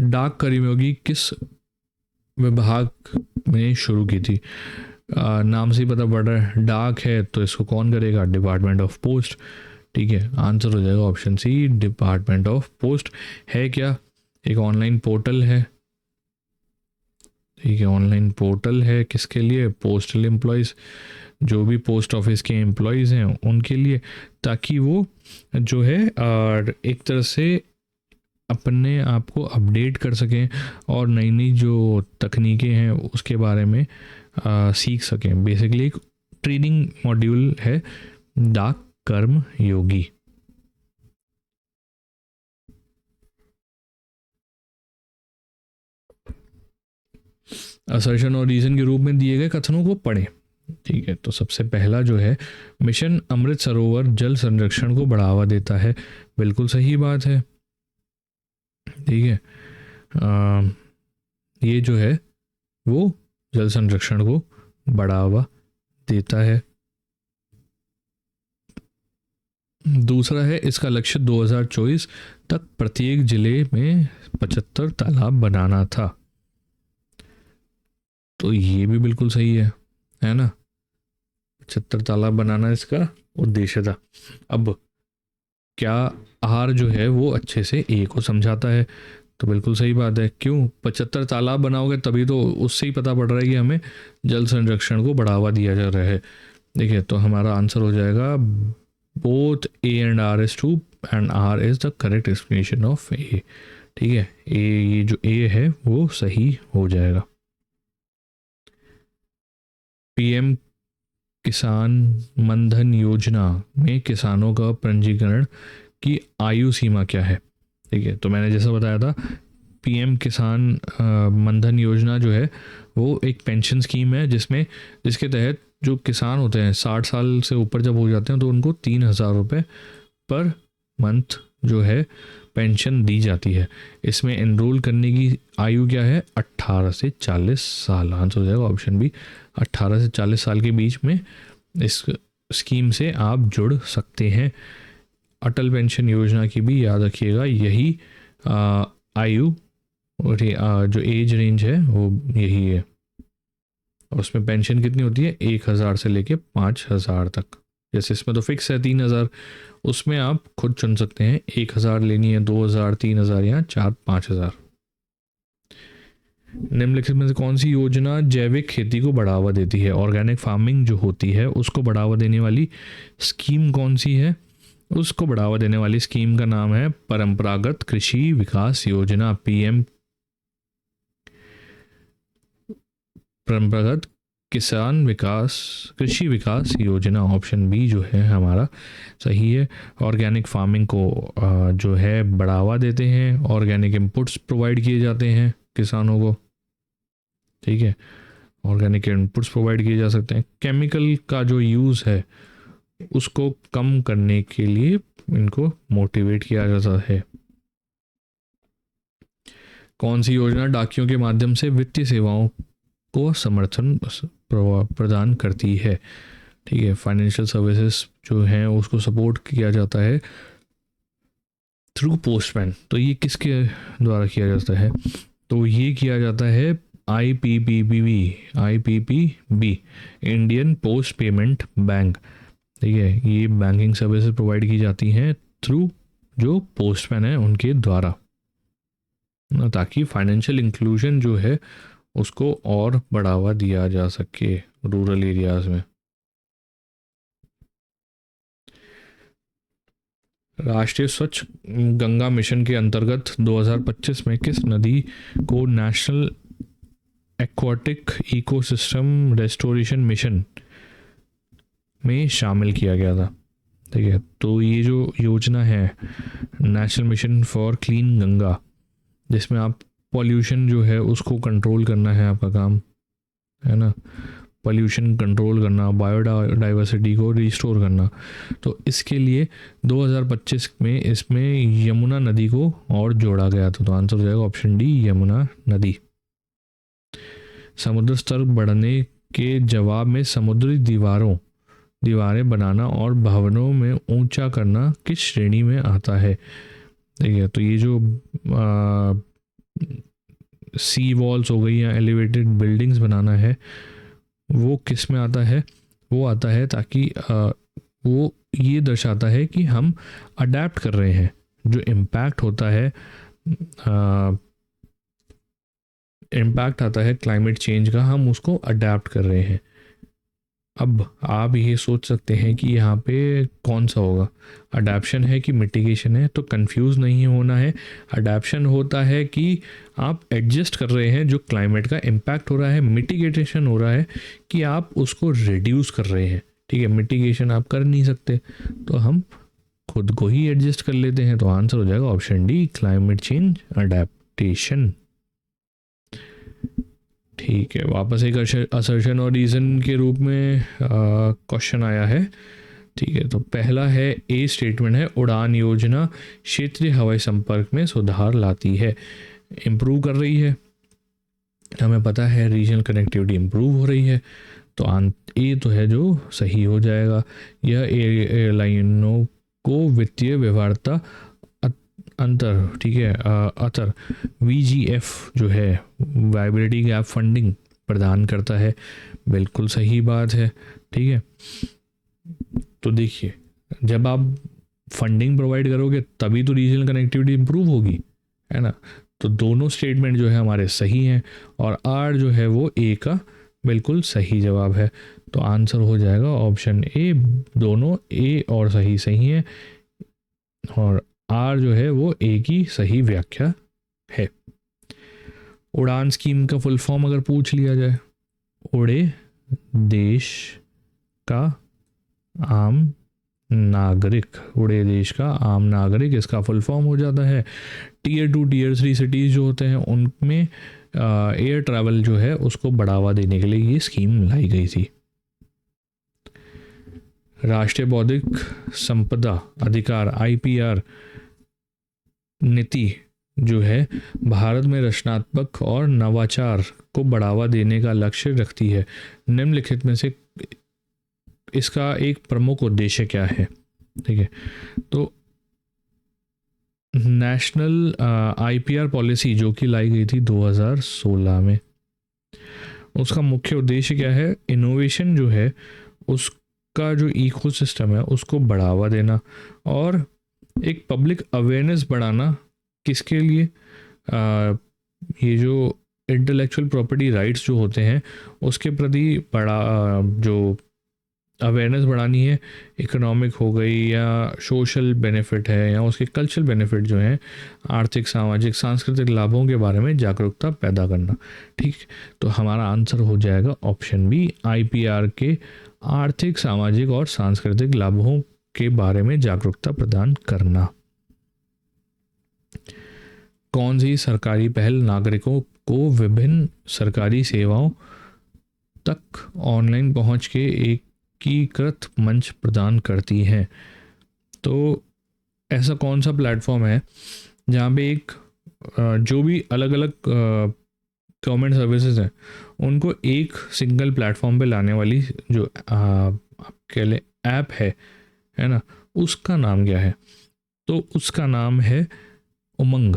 डाक कर्मयोगी किस विभाग में शुरू की थी? नाम से ही पता पड़ रहा है, डाक है तो इसको कौन करेगा? Department of post. ठीक है, आंसर हो जाएगा option C, department of post. है क्या? एक ऑनलाइन पोर्टल है, ठीक है, ऑनलाइन पोर्टल है किसके लिए? पोस्टल एम्प्लॉयज़, जो भी पोस्ट ऑफिस के एम्प्लॉयज़ हैं उनके लिए, ताकि वो जो है एक तरह से अपने आप को अपडेट कर सकें और नई नई जो तकनीकें हैं उसके बारे में सीख सकें। बेसिकली एक ट्रेनिंग मॉड्यूल है डाक कर्म योगी। असर्शन और रीजन के रूप में दिए गए कथनों को पढ़ें। ठीक है, तो सबसे पहला जो है, मिशन अमृत सरोवर जल संरक्षण को बढ़ावा देता है, बिल्कुल सही बात है। ठीक है, ये जो है वो जल संरक्षण को बढ़ावा देता है। दूसरा है, इसका लक्ष्य 2024 तक प्रत्येक जिले में 75 तालाब बनाना था, तो ये भी बिल्कुल सही है ना। 75 तालाब बनाना इसका उद्देश्य था। अब क्या आर जो है वो अच्छे से ए को समझाता है? तो बिल्कुल सही बात है। क्यों? 75 तालाब बनाओगे तभी तो उससे ही पता पड़ रहा है कि हमें जल संरक्षण को बढ़ावा दिया जा रहा है। देखिए, तो हमारा आंसर हो जाएगा both A and R is true and R is the correct explanation of A. ठीक है, ए, ये जो ए है वो सही हो जाएगा। पीएम किसान मनधन योजना में किसानों का पंजीकरण की आयु सीमा क्या है? ठीक है, तो मैंने जैसा बताया था, पीएम किसान मनधन योजना जो है वो एक पेंशन स्कीम है जिसके तहत जो किसान होते हैं 60 साल से ऊपर जब हो जाते हैं तो उनको 3,000 रुपये पर मंथ जो है पेंशन दी जाती है। इसमें एनरोल करने की आयु क्या है? 18 से 40 साल। आंसर हो जाएगा ऑप्शन बी, 18 से 40 साल के बीच में इस स्कीम से आप जुड़ सकते हैं। अटल पेंशन योजना की भी याद रखिएगा, यही आयु और जो एज रेंज है वो यही है। और उसमें पेंशन कितनी होती है? 1,000 से लेके 5,000 तक। जैसे इसमें तो फिक्स है 3,000, उसमें आप खुद चुन सकते हैं 1,000 लेनी है, 2,000, 3,000 या 4-5,000। निम्नलिखित में से कौन सी योजना जैविक खेती को बढ़ावा देती है? ऑर्गेनिक फार्मिंग जो होती है उसको बढ़ावा देने वाली स्कीम कौन सी है? उसको बढ़ावा देने वाली स्कीम का नाम है परंपरागत कृषि विकास योजना, पीएम परंपरागत किसान विकास कृषि विकास योजना। ऑप्शन बी जो है हमारा सही है। ऑर्गेनिक फार्मिंग को जो है बढ़ावा देते हैं, ऑर्गेनिक इनपुट्स प्रोवाइड किए जाते हैं किसानों को। ठीक है, ऑर्गेनिक इनपुट्स प्रोवाइड किए जा सकते हैं। केमिकल का जो यूज़ है उसको कम करने के लिए इनको मोटिवेट किया जाता है। कौन सी योजना डाकियों के माध्यम से वित्तीय सेवाओं को समर्थन प्रदान करती है? ठीक है, फाइनेंशियल सर्विसेज जो हैं उसको सपोर्ट किया जाता है थ्रू पोस्टमैन। तो ये किसके द्वारा किया जाता है? तो ये किया जाता है IPPB, Indian post payment bank. ठीक है, ये बैंकिंग सर्विसेज प्रोवाइड की जाती हैं थ्रू जो पोस्टमैन है उनके द्वारा, ताकि फाइनेंशियल इंक्लूजन जो है उसको और बढ़ावा दिया जा सके रूरल एरियाज में। राष्ट्रीय स्वच्छ गंगा मिशन के अंतर्गत 2025 में किस नदी को national aquatic ecosystem restoration mission में शामिल किया गया था? ठीक है, तो ये जो योजना है national mission for clean Ganga, जिसमें आप पॉल्यूशन जो है उसको कंट्रोल करना है, आपका काम है ना, पॉल्यूशन कंट्रोल करना, बायोडाइवर्सिटी को रिस्टोर करना। तो इसके लिए 2025 में इसमें यमुना नदी को और जोड़ा गया था। तो आंसर हो जाएगा ऑप्शन डी, यमुना नदी। समुद्र स्तर बढ़ने के जवाब में समुद्री दीवारें बनाना और भवनों में ऊंचा करना किस श्रेणी में आता है? ठीक है, तो ये जो सी वॉल्स हो गई या एलिवेटेड बिल्डिंग्स बनाना है वो किस में आता है? वो आता है ताकि वो ये दर्शाता है कि हम अडेप्ट कर रहे हैं, जो इम्पैक्ट होता है इम्पैक्ट आता है क्लाइमेट चेंज का, हम उसको अडेप्ट कर रहे हैं। अब आप ये सोच सकते हैं कि यहाँ पे कौन सा होगा, अडेप्शन है कि मिटिगेशन है? तो कंफ्यूज नहीं होना है। अडेप्शन होता है कि आप एडजस्ट कर रहे हैं जो क्लाइमेट का इम्पैक्ट हो रहा है, मिटिगेशन हो रहा है कि आप उसको रिड्यूस कर रहे हैं। ठीक है, मिटिगेशन आप कर नहीं सकते तो हम खुद को ही एडजस्ट कर लेते हैं। तो आंसर हो जाएगा option D, climate change adaptation. ठीक है, वापस एक असर्शन और रीज़न के रूप में क्वेश्चन आया है। ठीक है, तो पहला है ए स्टेटमेंट है उड़ान योजना क्षेत्रीय हवाई संपर्क में सुधार लाती है, इम्प्रूव कर रही है। हमें पता है रीजनल कनेक्टिविटी इम्प्रूव हो रही है, तो ए तो है जो सही हो जाएगा। यह एयरलाइनों को वित्तीय व्यवहार्यता अंतर, ठीक है, अतर VGF जो है वायबिलिटी गैप फंडिंग प्रदान करता है। बिल्कुल सही बात है, ठीक है। तो देखिए, जब आप फंडिंग प्रोवाइड करोगे तभी तो रीजनल कनेक्टिविटी इंप्रूव होगी, है ना। तो दोनों स्टेटमेंट जो है हमारे सही हैं और आर जो है वो ए का बिल्कुल सही जवाब है। तो आंसर हो जाएगा ऑप्शन ए, दोनों ए और सही सही है और आर जो है वो ए की सही व्याख्या है। उड़ान स्कीम का फुल फॉर्म अगर पूछ लिया जाए, उड़े देश का आम नागरिक, उड़े देश का आम नागरिक, इसका फुल फॉर्म हो जाता है। टीयर 2 टीयर 3 सिटीज़ जो होते हैं उनमें एयर ट्रैवल जो है उसको बढ़ावा देने के लिए ये स्कीम लाई गई थी। राष्ट्रीय बौद्धिक संपदा अधिकार IPR नीति जो है भारत में रचनात्मक और नवाचार को बढ़ावा देने का लक्ष्य रखती है। निम्नलिखित में से इसका एक प्रमुख उद्देश्य क्या है, ठीक है। तो नेशनल IPR पॉलिसी जो कि लाई गई थी 2016 में, उसका मुख्य उद्देश्य क्या है? इनोवेशन जो है उसका जो इकोसिस्टम है उसको बढ़ावा देना और एक पब्लिक अवेयरनेस बढ़ाना। किसके लिए? ये जो इंटेलेक्चुअल प्रॉपर्टी राइट्स जो होते हैं उसके प्रति बड़ा जो अवेयरनेस बढ़ानी है। इकोनॉमिक हो गई या सोशल बेनिफिट है या उसके कल्चरल बेनिफिट जो हैं, आर्थिक सामाजिक सांस्कृतिक लाभों के बारे में जागरूकता पैदा करना, ठीक। तो हमारा आंसर हो जाएगा ऑप्शन बी, IPR के आर्थिक सामाजिक और सांस्कृतिक लाभों के बारे में जागरूकता प्रदान करना। कौन सी सरकारी पहल नागरिकों को विभिन्न सरकारी सेवाओं तक ऑनलाइन पहुंच के एकीकृत मंच प्रदान करती है? तो ऐसा कौन सा प्लेटफॉर्म है जहाँ पे एक जो भी अलग अलग गवर्नमेंट सर्विसेज हैं उनको एक सिंगल प्लेटफॉर्म पे लाने वाली जो आप कह लें ऐप है ना, उसका नाम क्या है? तो उसका नाम है Umang,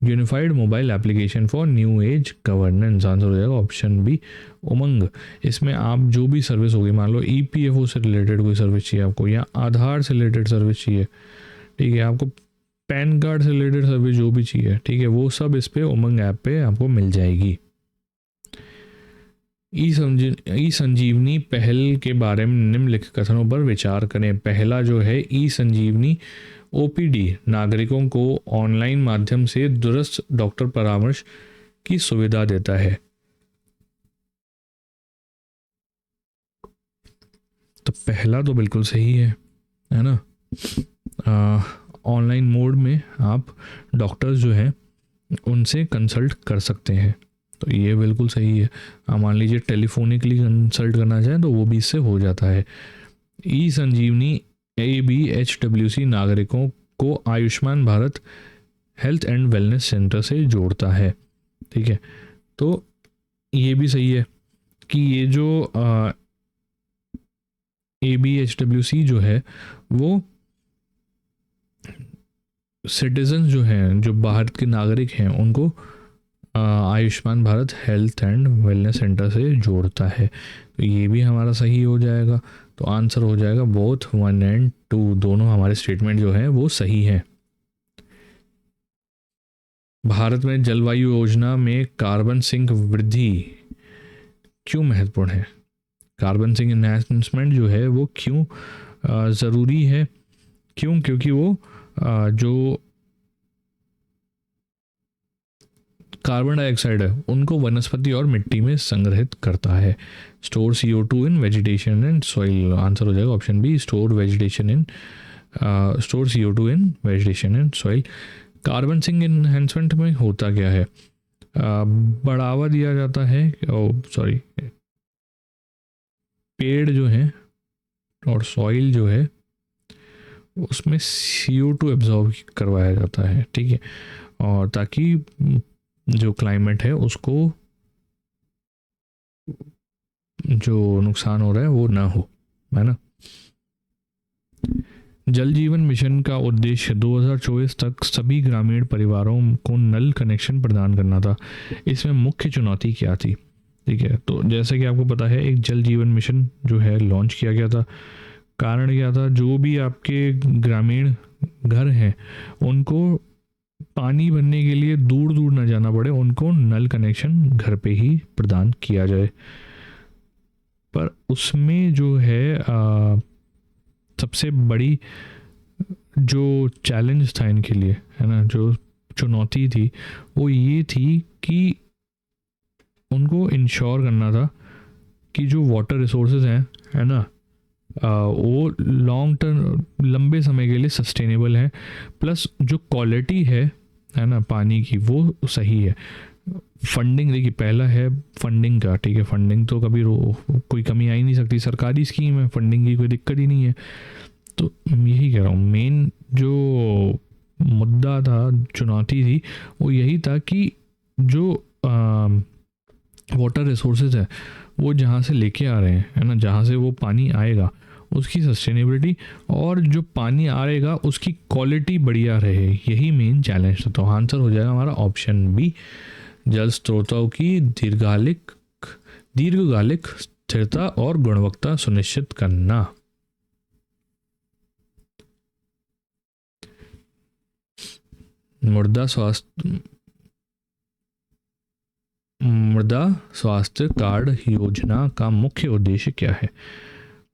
unified mobile application for new age governance. Answer हो जाएगा ऑप्शन बी, उमंग। इसमें आप जो भी सर्विस होगी, मान लो EPFO से रिलेटेड कोई सर्विस चाहिए आपको या आधार से रिलेटेड सर्विस चाहिए, ठीक है, आपको पैन कार्ड से रिलेटेड सर्विस जो भी चाहिए, ठीक है, वो सब इस पे उमंग ऐप पे आपको मिल जाएगी। ई संजीवनी पहल के बारे में निम्नलिखित कथनों पर विचार करें। पहला जो है ई संजीवनी OPD नागरिकों को ऑनलाइन माध्यम से दूरस्थ डॉक्टर परामर्श की सुविधा देता है। तो पहला तो बिल्कुल सही है ना। ऑनलाइन मोड में आप डॉक्टर्स जो हैं उनसे कंसल्ट कर सकते हैं, तो ये बिल्कुल सही है। मान लीजिए टेलीफोनिकली कंसल्ट करना चाहें तो वो भी इससे हो जाता है। ई संजीवनी ABHWC नागरिकों को Ayushman Bharat health and wellness centre से जोड़ता है, ठीक है। तो ये भी सही है कि ये जो ABHWC जो है वो सिटीजन जो हैं, जो भारत के नागरिक हैं, उनको Ayushman Bharat health and wellness centre से जोड़ता है। तो ये भी हमारा सही हो जाएगा। तो आंसर हो जाएगा बोथ 1 और 2, दोनों हमारे स्टेटमेंट जो हैं वो सही हैं। भारत में जलवायु योजना में कार्बन सिंक वृद्धि क्यों महत्वपूर्ण है? कार्बन सिंक एनहांसमेंट जो है वो क्यों ज़रूरी है? क्यों? क्योंकि वो जो कार्बन डाइऑक्साइड है उनको वनस्पति और मिट्टी में संग्रहित करता है। Store CO2 in vegetation and soil. Answer हो जाएगा option B, store CO2 in vegetation and soil. Carbon sink enhancement में होता क्या है? बढ़ावा दिया जाता है, पेड़ जो है और सॉइल जो है उसमें CO2 एब्जॉर्ब करवाया जाता है, ठीक है, और ताकि जो क्लाइमेट है उसको जो नुकसान हो रहा है वो ना हो, है ना। जल जीवन मिशन का उद्देश्य 2024 तक सभी ग्रामीण परिवारों को नल कनेक्शन प्रदान करना था। इसमें मुख्य चुनौती क्या थी? ठीक है, तो जैसे कि आपको पता है एक जल जीवन मिशन जो है लॉन्च किया गया था। कारण क्या था, जो भी आपके ग्रामीण घर हैं उनको पानी भरने के लिए दूर दूर न जाना पड़े, उनको नल कनेक्शन घर पे ही प्रदान किया जाए। पर उसमें जो है सबसे बड़ी जो चैलेंज था इनके लिए, है ना, जो चुनौती थी वो ये थी कि उनको इंश्योर करना था कि जो वाटर रिसोर्सेज हैं, है ना, वो लॉन्ग टर्म लंबे समय के लिए सस्टेनेबल है, प्लस जो क्वालिटी है ना पानी की, वो सही है। फंडिंग देखिए, पहला है फंडिंग का, ठीक है, फंडिंग तो कभी कोई कमी आ ही नहीं सकती, सरकारी स्कीम है, फंडिंग की कोई दिक्कत ही नहीं है। तो यही कह रहा हूँ, मेन जो मुद्दा था, चुनौती थी, वो यही था कि जो वाटर रिसोर्सेज है वो जहाँ से लेके आ रहे हैं, है ना, जहाँ से वो पानी आएगा उसकी सस्टेनेबिलिटी, और जो पानी आएगा उसकी क्वालिटी बढ़िया रहे, यही मेन चैलेंज था। तो आंसर हो जाएगा हमारा ऑप्शन बी, जल स्रोतों की दीर्घकालिक स्थिरता और गुणवत्ता सुनिश्चित करना। मृदा स्वास्थ्य कार्ड योजना का मुख्य उद्देश्य क्या है?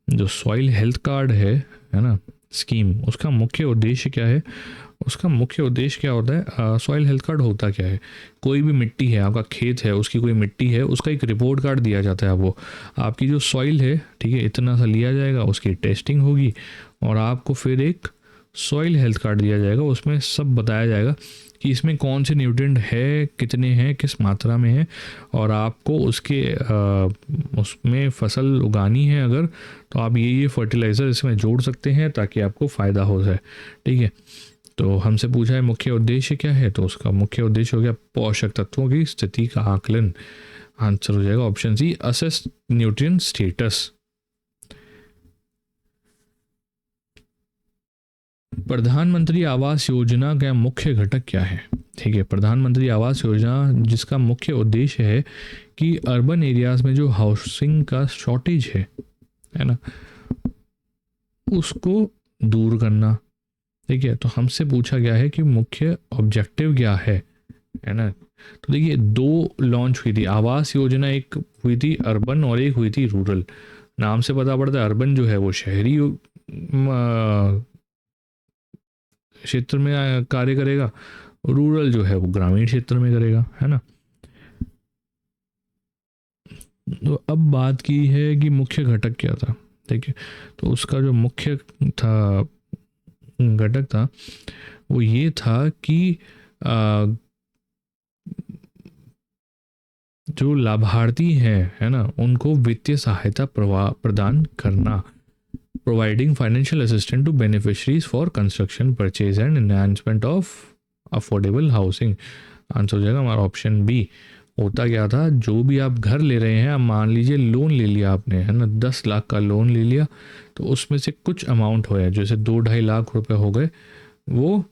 जो सॉइल हेल्थ कार्ड है ना, स्कीम, उसका मुख्य उद्देश्य क्या है? उसका मुख्य उद्देश्य क्या होता है? सॉइल हेल्थ कार्ड होता क्या है? कोई भी मिट्टी है, आपका खेत है, उसकी कोई मिट्टी है, उसका एक रिपोर्ट कार्ड दिया जाता है। वो आपकी जो सॉइल है, ठीक है, इतना सा लिया जाएगा, उसकी टेस्टिंग होगी और आपको फिर एक सॉइल हेल्थ कार्ड दिया जाएगा। उसमें सब बताया जाएगा कि इसमें कौन से न्यूट्रिएंट है, कितने हैं, किस मात्रा में है, और आपको उसमें फसल उगानी है अगर, तो आप ये फर्टिलाइज़र इसमें जोड़ सकते हैं ताकि आपको फ़ायदा हो जाए। ठीक है, तो हमसे पूछा है मुख्य उद्देश्य क्या है, तो उसका मुख्य उद्देश्य हो गया पोषक तत्वों की स्थिति का आकलन। आंसर हो जाएगा option C, assess nutrient status. प्रधानमंत्री आवास योजना का मुख्य घटक क्या है? ठीक है, प्रधानमंत्री आवास योजना जिसका मुख्य उद्देश्य है कि अर्बन एरियाज में जो हाउसिंग का शॉर्टेज है ना, उसको दूर करना। ठीक है, तो हमसे पूछा गया है कि मुख्य ऑब्जेक्टिव क्या है ना। तो देखिए, दो लॉन्च हुई थी आवास योजना, एक हुई थी अर्बन और एक हुई थी रूरल। नाम से पता पड़ता है अर्बन जो है वो शहरी क्षेत्र में कार्य करेगा, रूरल जो है वो ग्रामीण क्षेत्र में करेगा, है ना। तो अब बात की है कि मुख्य घटक क्या था। ठीक है, तो उसका जो मुख्य था घटक था वो ये था कि जो लाभार्थी हैं, है ना, उनको वित्तीय सहायता प्रदान करना, providing financial assistant to beneficiaries for construction, purchase and enhancement of affordable housing. Answer हो जाएगा हमारा ऑप्शन बी। होता क्या था, जो भी आप घर ले रहे हैं, आप मान लीजिए लोन ले लिया आपने, है ना, 10 लाख का लोन ले लिया, तो उसमें से कुछ अमाउंट हो, जैसे 2-2.5 लाख रुपए हो गए, वो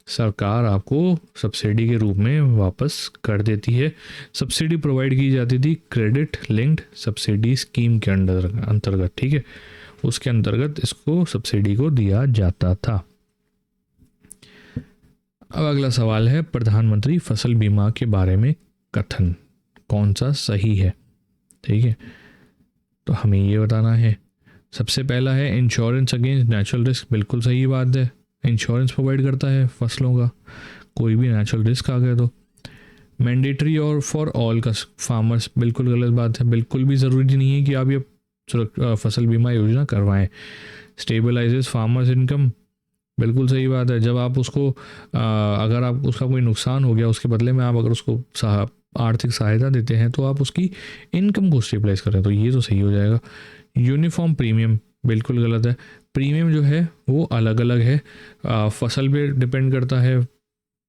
सरकार आपको सब्सिडी के रूप में वापस कर देती है। सब्सिडी प्रोवाइड की जाती थी क्रेडिट लिंक्ड सब्सिडी स्कीम के अंतर्गत। ठीक है, उसके अंतर्गत इसको सब्सिडी को दिया जाता था। अब अगला सवाल है, प्रधानमंत्री फसल बीमा के बारे में कथन कौन सा सही है? ठीक है, तो हमें ये बताना है। सबसे पहला है इंश्योरेंस अगेंस्ट नेचुरल रिस्क, बिल्कुल सही बात है, इंश्योरेंस प्रोवाइड करता है फसलों का, कोई भी नेचुरल रिस्क आ गया तो। मैंडेटरी और फॉर ऑल का फार्मर्स, बिल्कुल गलत बात है, बिल्कुल भी ज़रूरी नहीं है कि आप ये फसल बीमा योजना करवाएं। स्टेबलाइजेस फार्मर्स इनकम, बिल्कुल सही बात है, जब आप उसको अगर आप उसका कोई नुकसान हो गया, उसके बदले में आप अगर उसको आर्थिक सहायता देते हैं तो आप उसकी इनकम को स्टेबलाइज करें, तो ये तो सही हो जाएगा। यूनिफॉर्म प्रीमियम, बिल्कुल गलत है, प्रीमियम जो है वो अलग अलग है, फसल पे डिपेंड करता है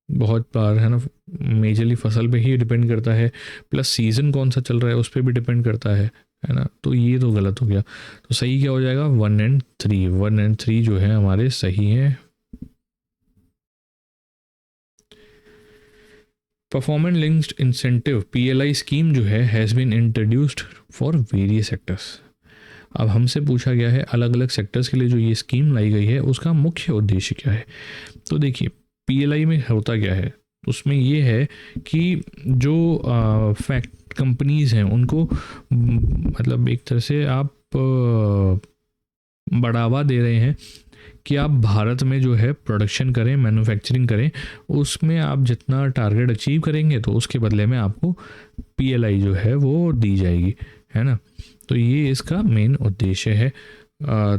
बहुत बार, है ना, मेजरली फसल पे ही डिपेंड करता है, प्लस सीज़न कौन सा चल रहा है उस पर भी डिपेंड करता है ना, तो ये तो गलत हो गया। तो सही क्या हो जाएगा? 1 और 3, 1 और 3 जो है हमारे सही हैं। Performance linked incentive PLI scheme जो है has been introduced for various sectors. अब हमसे पूछा गया है अलग अलग सेक्टर्स के लिए जो ये स्कीम लाई गई है उसका मुख्य उद्देश्य क्या है। तो देखिए PLI में होता क्या है, उसमें ये है कि जो फैक्ट कंपनीज़ हैं उनको मतलब एक तरह से आप बढ़ावा दे रहे हैं कि आप भारत में जो है प्रोडक्शन करें, मैन्युफैक्चरिंग करें, उसमें आप जितना टारगेट अचीव करेंगे तो उसके बदले में आपको PLI जो है वो दी जाएगी, है ना। तो ये इसका मेन उद्देश्य है।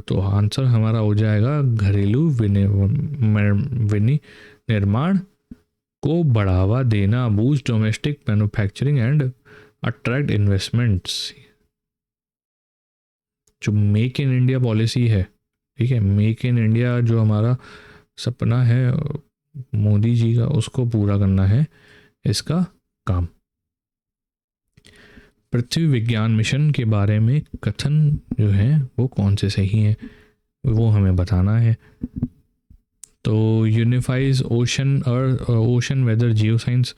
तो आंसर हमारा हो जाएगा घरेलू विनिर्माण को बढ़ावा देना, boost domestic manufacturing and attract investments. जो मेक इन इंडिया पॉलिसी है, ठीक है, मेक इन इंडिया जो हमारा सपना है मोदी जी का, उसको पूरा करना है इसका काम। पृथ्वी विज्ञान मिशन के बारे में कथन जो है वो कौन से सही हैं वो हमें बताना है। तो unifies ocean weather geoscience,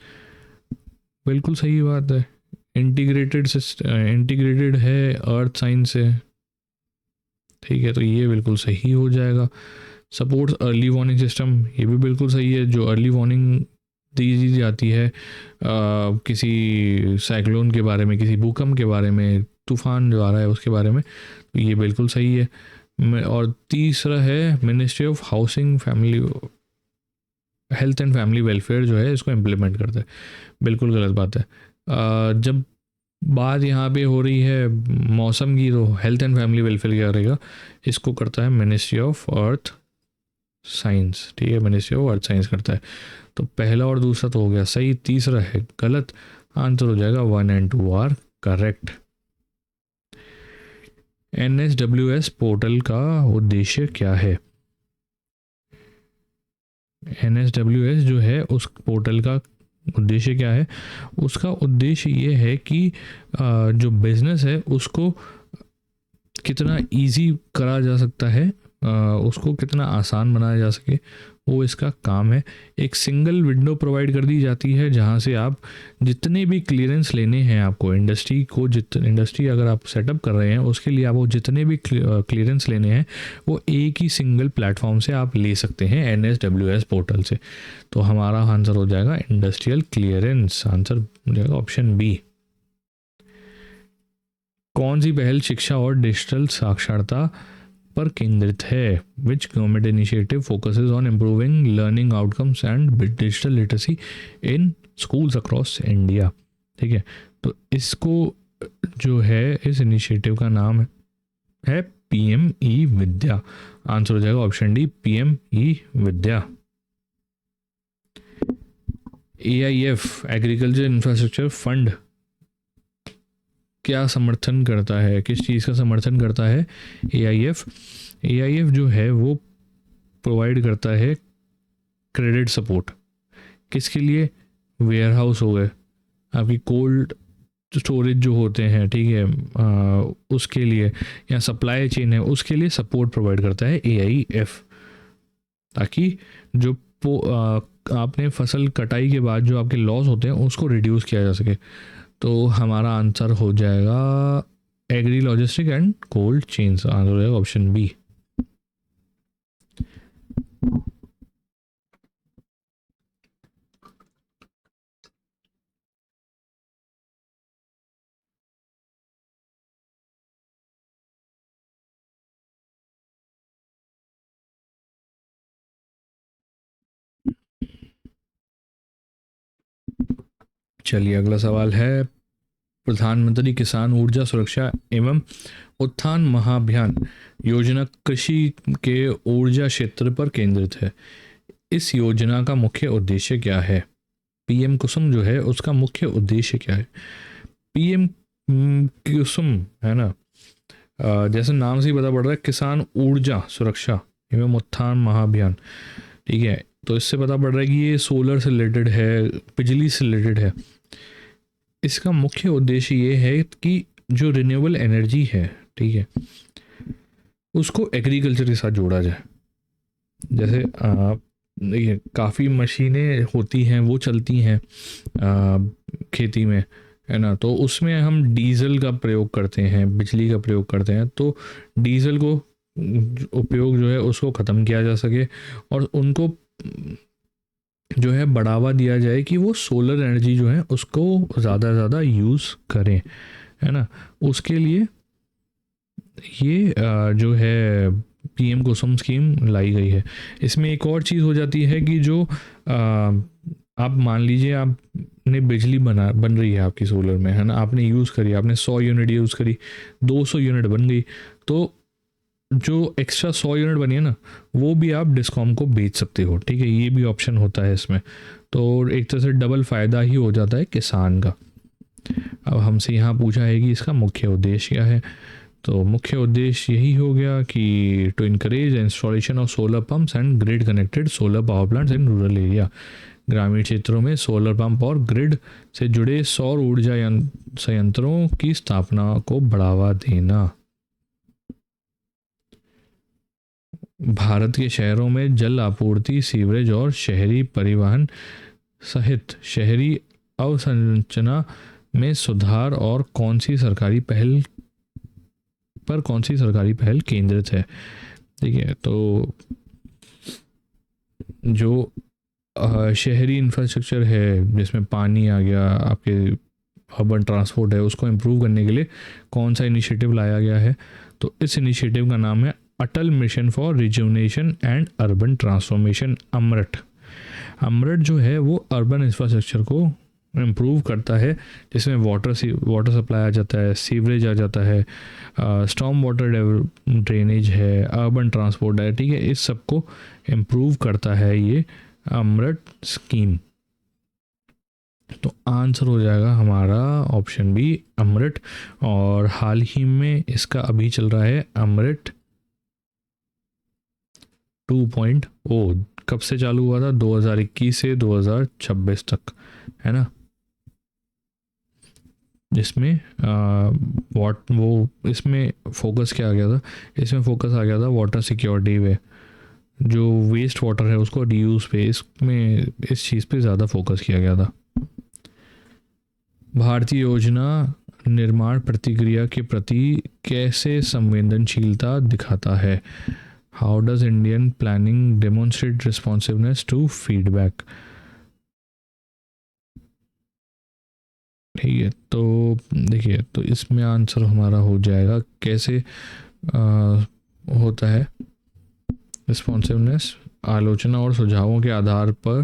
बिल्कुल सही बात है। इंटीग्रेटेड है अर्थ साइंस से, ठीक है, तो ये बिल्कुल सही हो जाएगा। सपोर्ट्स अर्ली वार्निंग सिस्टम, ये भी बिल्कुल सही है। जो अर्ली वार्निंग दी जाती है किसी साइक्लोन के बारे में, किसी भूकंप के बारे में, तूफान जो आ रहा है उसके बारे में, तो ये बिल्कुल सही है। और तीसरा है ministry of housing family health and family welfare जो है इसको इम्प्लीमेंट करता है, बिल्कुल गलत बात है। जब बात यहाँ पे हो रही है मौसम की, तो हेल्थ एंड फैमिली वेलफेयर क्या करेगा, इसको करता है मिनिस्ट्री ऑफ अर्थ साइंस, ठीक है, मिनिस्ट्री ऑफ अर्थ साइंस करता है। तो पहला और दूसरा तो हो गया सही, तीसरा है गलत। आंसर हो जाएगा 1 और 2 आर करेक्ट। NSWS पोर्टल का उद्देश्य क्या है। NSWS जो है उस पोर्टल का उद्देश्य क्या है, उसका उद्देश्य ये है कि जो बिजनेस है उसको कितना इजी करा जा सकता है, उसको कितना आसान बनाया जा सके, वो इसका काम है। एक सिंगल विंडो प्रोवाइड कर दी जाती है जहाँ से आप जितने भी क्लियरेंस लेने हैं आपको, इंडस्ट्री अगर आप सेटअप कर रहे हैं उसके लिए आपको जितने भी क्लियरेंस लेने हैं वो एक ही सिंगल प्लेटफॉर्म से आप ले सकते हैं NSWS पोर्टल से। तो हमारा आंसर हो जाएगा इंडस्ट्रियल क्लियरेंस, आंसर हो जाएगा ऑप्शन बी। कौन सी पहल शिक्षा और डिजिटल साक्षरता पर केंद्रित है। Which government initiative focuses on improving learning outcomes and digital literacy in schools across India. ठीक है, तो इसको जो है इस इनिशिएटिव का नाम है PME विद्या। आंसर हो जाएगा ऑप्शन डी PME विद्या। AIF एग्रीकल्चर इंफ्रास्ट्रक्चर फंड क्या समर्थन करता है, किस चीज़ का समर्थन करता है AIF जो है वो प्रोवाइड करता है क्रेडिट सपोर्ट। किसके लिए, वेयर हाउस हो गए, आपकी कोल्ड स्टोरेज जो होते हैं, ठीक है, उसके लिए, या सप्लाई चेन है उसके लिए सपोर्ट प्रोवाइड करता है AIF, ताकि जो आपने फसल कटाई के बाद जो आपके लॉस होते हैं उसको रिड्यूस किया जा सके। तो हमारा आंसर हो जाएगा agri logistic and cold chains, answer हो जाएगा ऑप्शन बी। चलिए अगला सवाल है, प्रधानमंत्री किसान ऊर्जा सुरक्षा एवं उत्थान महाभियान योजना कृषि के ऊर्जा क्षेत्र पर केंद्रित है। इस योजना का मुख्य उद्देश्य क्या है। PM कुसुम जो है उसका मुख्य उद्देश्य क्या है। PM कुसुम है ना, जैसे नाम से ही पता पड़ रहा है, किसान ऊर्जा सुरक्षा एवं उत्थान महाभियान, ठीक है, तो इससे पता पड़ रहा है कि ये सोलर से रिलेटेड है, बिजली से रिलेटेड है। इसका मुख्य उद्देश्य ये है कि जो रिन्यूएबल एनर्जी है, ठीक है, उसको एग्रीकल्चर के साथ जोड़ा जाए। जैसे देखिए काफ़ी मशीनें होती हैं, वो चलती हैं खेती में, है ना। तो उसमें हम डीजल का प्रयोग करते हैं, बिजली का प्रयोग करते हैं। तो डीजल को उपयोग जो है उसको ख़त्म किया जा सके और उनको जो है बढ़ावा दिया जाए कि वो सोलर एनर्जी जो है उसको ज़्यादा से ज़्यादा यूज़ करें, है ना। उसके लिए ये जो है पीएम कुसुम स्कीम लाई गई है। इसमें एक और चीज़ हो जाती है कि जो आप मान लीजिए आपने बिजली बन रही है आपकी सोलर में, है ना, आपने यूज़ करी, आपने 100 यूनिट यूज़ करी, 200 यूनिट बन गई, तो जो एक्स्ट्रा 100 यूनिट बनी है ना, वो भी आप डिस्कॉम को बेच सकते हो, ठीक है। ये भी ऑप्शन होता है इसमें। तो एक तरह से डबल फ़ायदा ही हो जाता है किसान का। अब हमसे यहाँ पूछा है कि इसका मुख्य उद्देश्य क्या है। तो मुख्य उद्देश्य यही हो गया कि to encourage installation of solar pumps and grid connected solar power plants in rural area. ग्रामीण क्षेत्रों में सोलर पंप और ग्रिड से जुड़े सौर ऊर्जा संयंत्रों की स्थापना को बढ़ावा देना। भारत के शहरों में जल आपूर्ति, सीवरेज और शहरी परिवहन सहित शहरी अवसंरचना में सुधार और कौन सी सरकारी पहल केंद्रित है। ठीक है, तो जो शहरी इंफ्रास्ट्रक्चर है जिसमें पानी आ गया, आपके अर्बन ट्रांसपोर्ट है, उसको इम्प्रूव करने के लिए कौन सा इनिशिएटिव लाया गया है। तो इस इनिशिएटिव का नाम है Atal mission for rejuvenation and urban transformation, Amrut. Amrut जो है वो अर्बन इंफ्रास्ट्रक्चर को इम्प्रूव करता है, जिसमें वाटर सप्लाई आ जाता है, सीवरेज आ जाता है, स्टॉर्म वाटर ड्रेनेज है, अर्बन ट्रांसपोर्ट है, ठीक है। इस सब को इम्प्रूव करता है ये अमृत स्कीम। तो आंसर हो जाएगा हमारा ऑप्शन बी, अमृत। और हाल ही में इसका अभी चल रहा है अमृत 2.0। कब से चालू हुआ था? 2021 से 2026 तक, है ना। जिसमें इसमें फोकस क्या आ गया था? इसमें फोकस आ गया था वाटर सिक्योरिटी पे, जो वेस्ट वाटर है उसको रीयूज़ पे, इसमें इस चीज़ पे ज़्यादा फोकस किया गया था। भारतीय योजना निर्माण प्रतिक्रिया के प्रति कैसे संवेदनशीलता दिखाता है? How does Indian planning demonstrate responsiveness to feedback? ठीक है, तो देखिए, तो इसमें आंसर हमारा हो जाएगा कैसे होता है रिस्पॉन्सिवनेस, आलोचना और सुझावों के आधार पर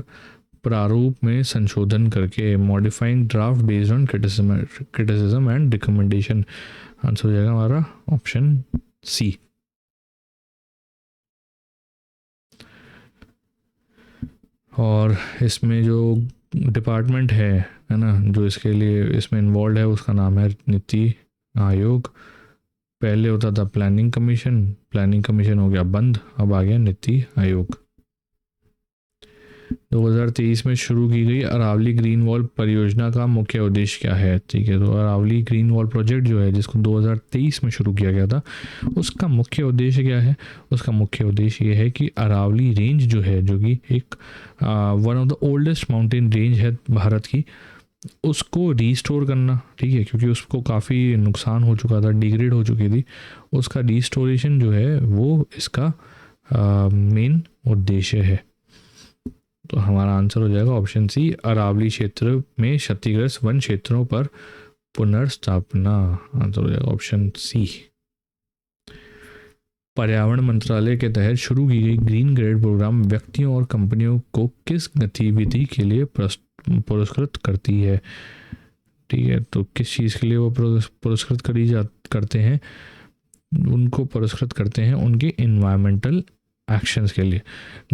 प्रारूप में संशोधन करके, modifying draft based on criticism and recommendation. Answer हो जाएगा हमारा ऑप्शन सी। और इसमें जो डिपार्टमेंट है ना, जो इसके लिए इसमें इन्वॉल्व है, उसका नाम है नीति आयोग। पहले होता था प्लानिंग कमीशन हो गया बंद, अब आ गया नीति आयोग। 2023 में शुरू की गई अरावली ग्रीन वॉल परियोजना का मुख्य उद्देश्य क्या है? ठीक है, तो अरावली ग्रीन वॉल प्रोजेक्ट जो है, जिसको 2023 में शुरू किया गया था, उसका मुख्य उद्देश्य क्या है? उसका मुख्य उद्देश्य ये है कि अरावली रेंज जो है, जो कि एक one of the oldest mountain range है भारत की, उसको रीस्टोर करना, ठीक है, क्योंकि उसको काफ़ी नुकसान हो चुका था, डिग्रेड हो चुकी थी। उसका रीस्टोरेशन जो है वो इसका मेन उद्देश्य है। तो हमारा आंसर हो जाएगा ऑप्शन सी, अरावली क्षेत्र में क्षतिग्रस्त वन क्षेत्रों पर पुनर्स्थापना। आंसर हो जाएगा ऑप्शन सी। पर्यावरण मंत्रालय के तहत शुरू की गई ग्रीन ग्रेड प्रोग्राम व्यक्तियों और कंपनियों को किस गतिविधि के लिए पुरस्कृत करती है? ठीक है, तो किस चीज़ के लिए वो पुरस्कृत करते हैं? उनको पुरस्कृत करते हैं उनके इन्वायरमेंटल एक्शंस के लिए,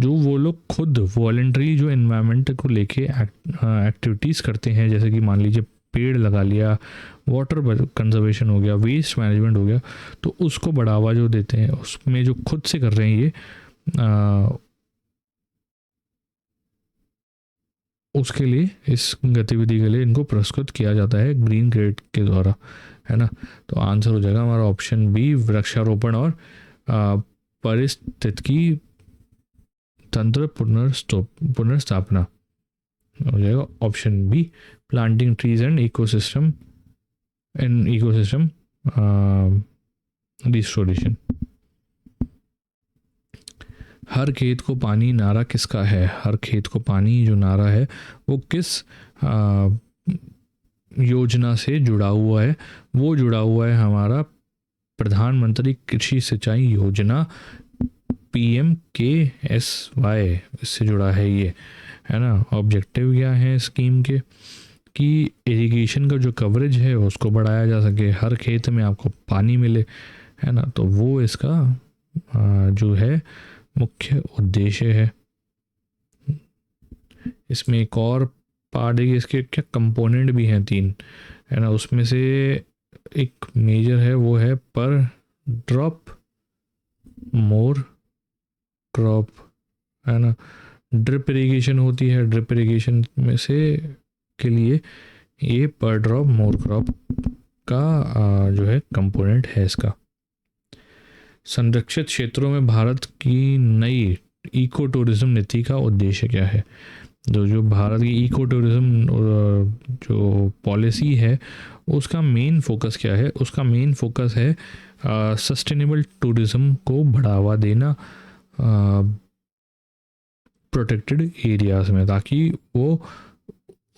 जो वो लोग खुद वॉलंटरी जो इन्वायरमेंट को लेके एक्टिविटीज़ करते हैं। जैसे कि मान लीजिए पेड़ लगा लिया, वाटर कंजर्वेशन हो गया, वेस्ट मैनेजमेंट हो गया, तो उसको बढ़ावा जो देते हैं, उसमें जो खुद से कर रहे हैं ये उसके लिए, इस गतिविधि के लिए इनको पुरस्कृत किया जाता है ग्रीन ग्रेड के द्वारा, है ना। तो आंसर हो जाएगा हमारा ऑप्शन बी, वृक्षारोपण और पारिस्थितिकी तंत्र पुनर्स्थापना हो जाएगा option B, planting trees and ecosystem restoration. हर खेत को पानी नारा किसका है? हर खेत को पानी जो नारा है वो किस योजना से जुड़ा हुआ है? वो जुड़ा हुआ है हमारा प्रधानमंत्री कृषि सिंचाई योजना PMKSY, इससे जुड़ा है ये, है ना। ऑब्जेक्टिव क्या है स्कीम के कि इरिगेशन का जो कवरेज है उसको बढ़ाया जा सके, हर खेत में आपको पानी मिले, है ना। तो वो इसका जो है मुख्य उद्देश्य है। इसमें एक और पार्ट है कि इसके क्या कंपोनेंट भी हैं 3, है ना। उसमें से एक मेजर है वो है पर ड्रॉप मोर क्रॉप, है ना। ड्रिप इरिगेशन होती है, ड्रिप इरिगेशन में से के लिए ये पर ड्रॉप मोर क्रॉप का जो है कंपोनेंट है इसका। संरक्षित क्षेत्रों में भारत की नई इको टूरिज्म नीति का उद्देश्य क्या है? जो भारत की इको टूरिज्म जो पॉलिसी है उसका मेन फोकस क्या है? उसका मेन फोकस है सस्टेनेबल टूरिज्म को बढ़ावा देना प्रोटेक्टेड एरियाज में, ताकि वो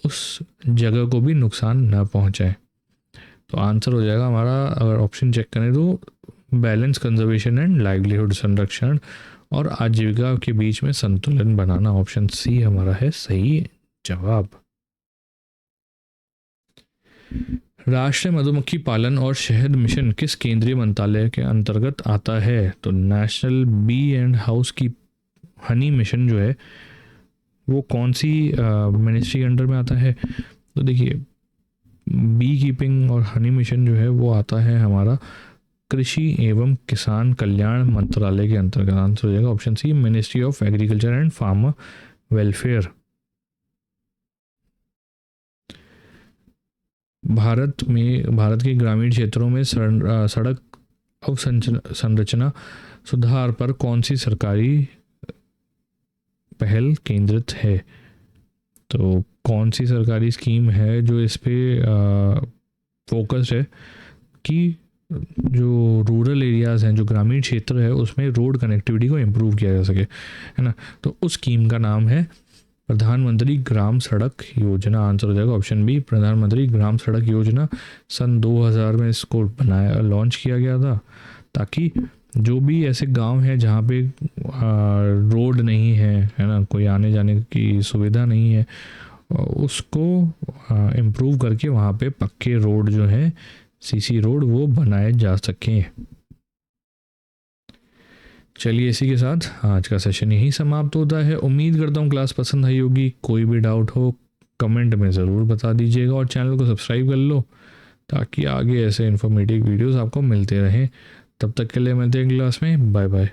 उस जगह को भी नुकसान न पहुंचाए। तो आंसर हो जाएगा हमारा, अगर ऑप्शन चेक करें तो बैलेंस कंजर्वेशन एंड लाइवलीहुड, संरक्षण और आजीविका के बीच में संतुलन बनाना। ऑप्शन सी हमारा है सही जवाब। राष्ट्रीय मधुमक्खी पालन और शहद मिशन किस केंद्रीय मंत्रालय के अंतर्गत आता है? तो नेशनल बी एंड हाउस की हनी मिशन जो है वो कौन सी मिनिस्ट्री के अंडर में आता है? तो देखिए, बी कीपिंग और हनी मिशन जो है वो आता है हमारा कृषि एवं किसान कल्याण मंत्रालय के अंतर्गत। आंसर हो जाएगा option C, ministry of agriculture and farmer welfare. Bharat के ग्रामीण क्षेत्रों में सड़क अवसंरचना सुधार पर कौन सी सरकारी पहल केंद्रित है? तो कौन सी सरकारी स्कीम है जो इस पे फोकस्ड है कि जो रूरल एरियाज़ हैं, जो ग्रामीण क्षेत्र है, उसमें रोड कनेक्टिविटी को इम्प्रूव किया जा सके, है ना। तो उस स्कीम का नाम है प्रधानमंत्री ग्राम सड़क योजना। आंसर हो जाएगा ऑप्शन बी, प्रधानमंत्री ग्राम सड़क योजना। सन 2000 में इसको लॉन्च किया गया था, ताकि जो भी ऐसे गांव हैं जहाँ पे रोड नहीं है ना, कोई आने जाने की सुविधा नहीं है, उसको इम्प्रूव करके वहाँ पे पक्के रोड जो है, सीसी रोड, वो बनाए जा सकें। चलिए, इसी के साथ आज का सेशन यहीं समाप्त होता है। उम्मीद करता हूँ क्लास पसंद आई होगी। कोई भी डाउट हो कमेंट में ज़रूर बता दीजिएगा और चैनल को सब्सक्राइब कर लो, ताकि आगे ऐसे इन्फॉर्मेटिव वीडियोस आपको मिलते रहें। तब तक के लिए मिलते हैं क्लास में। Bye bye.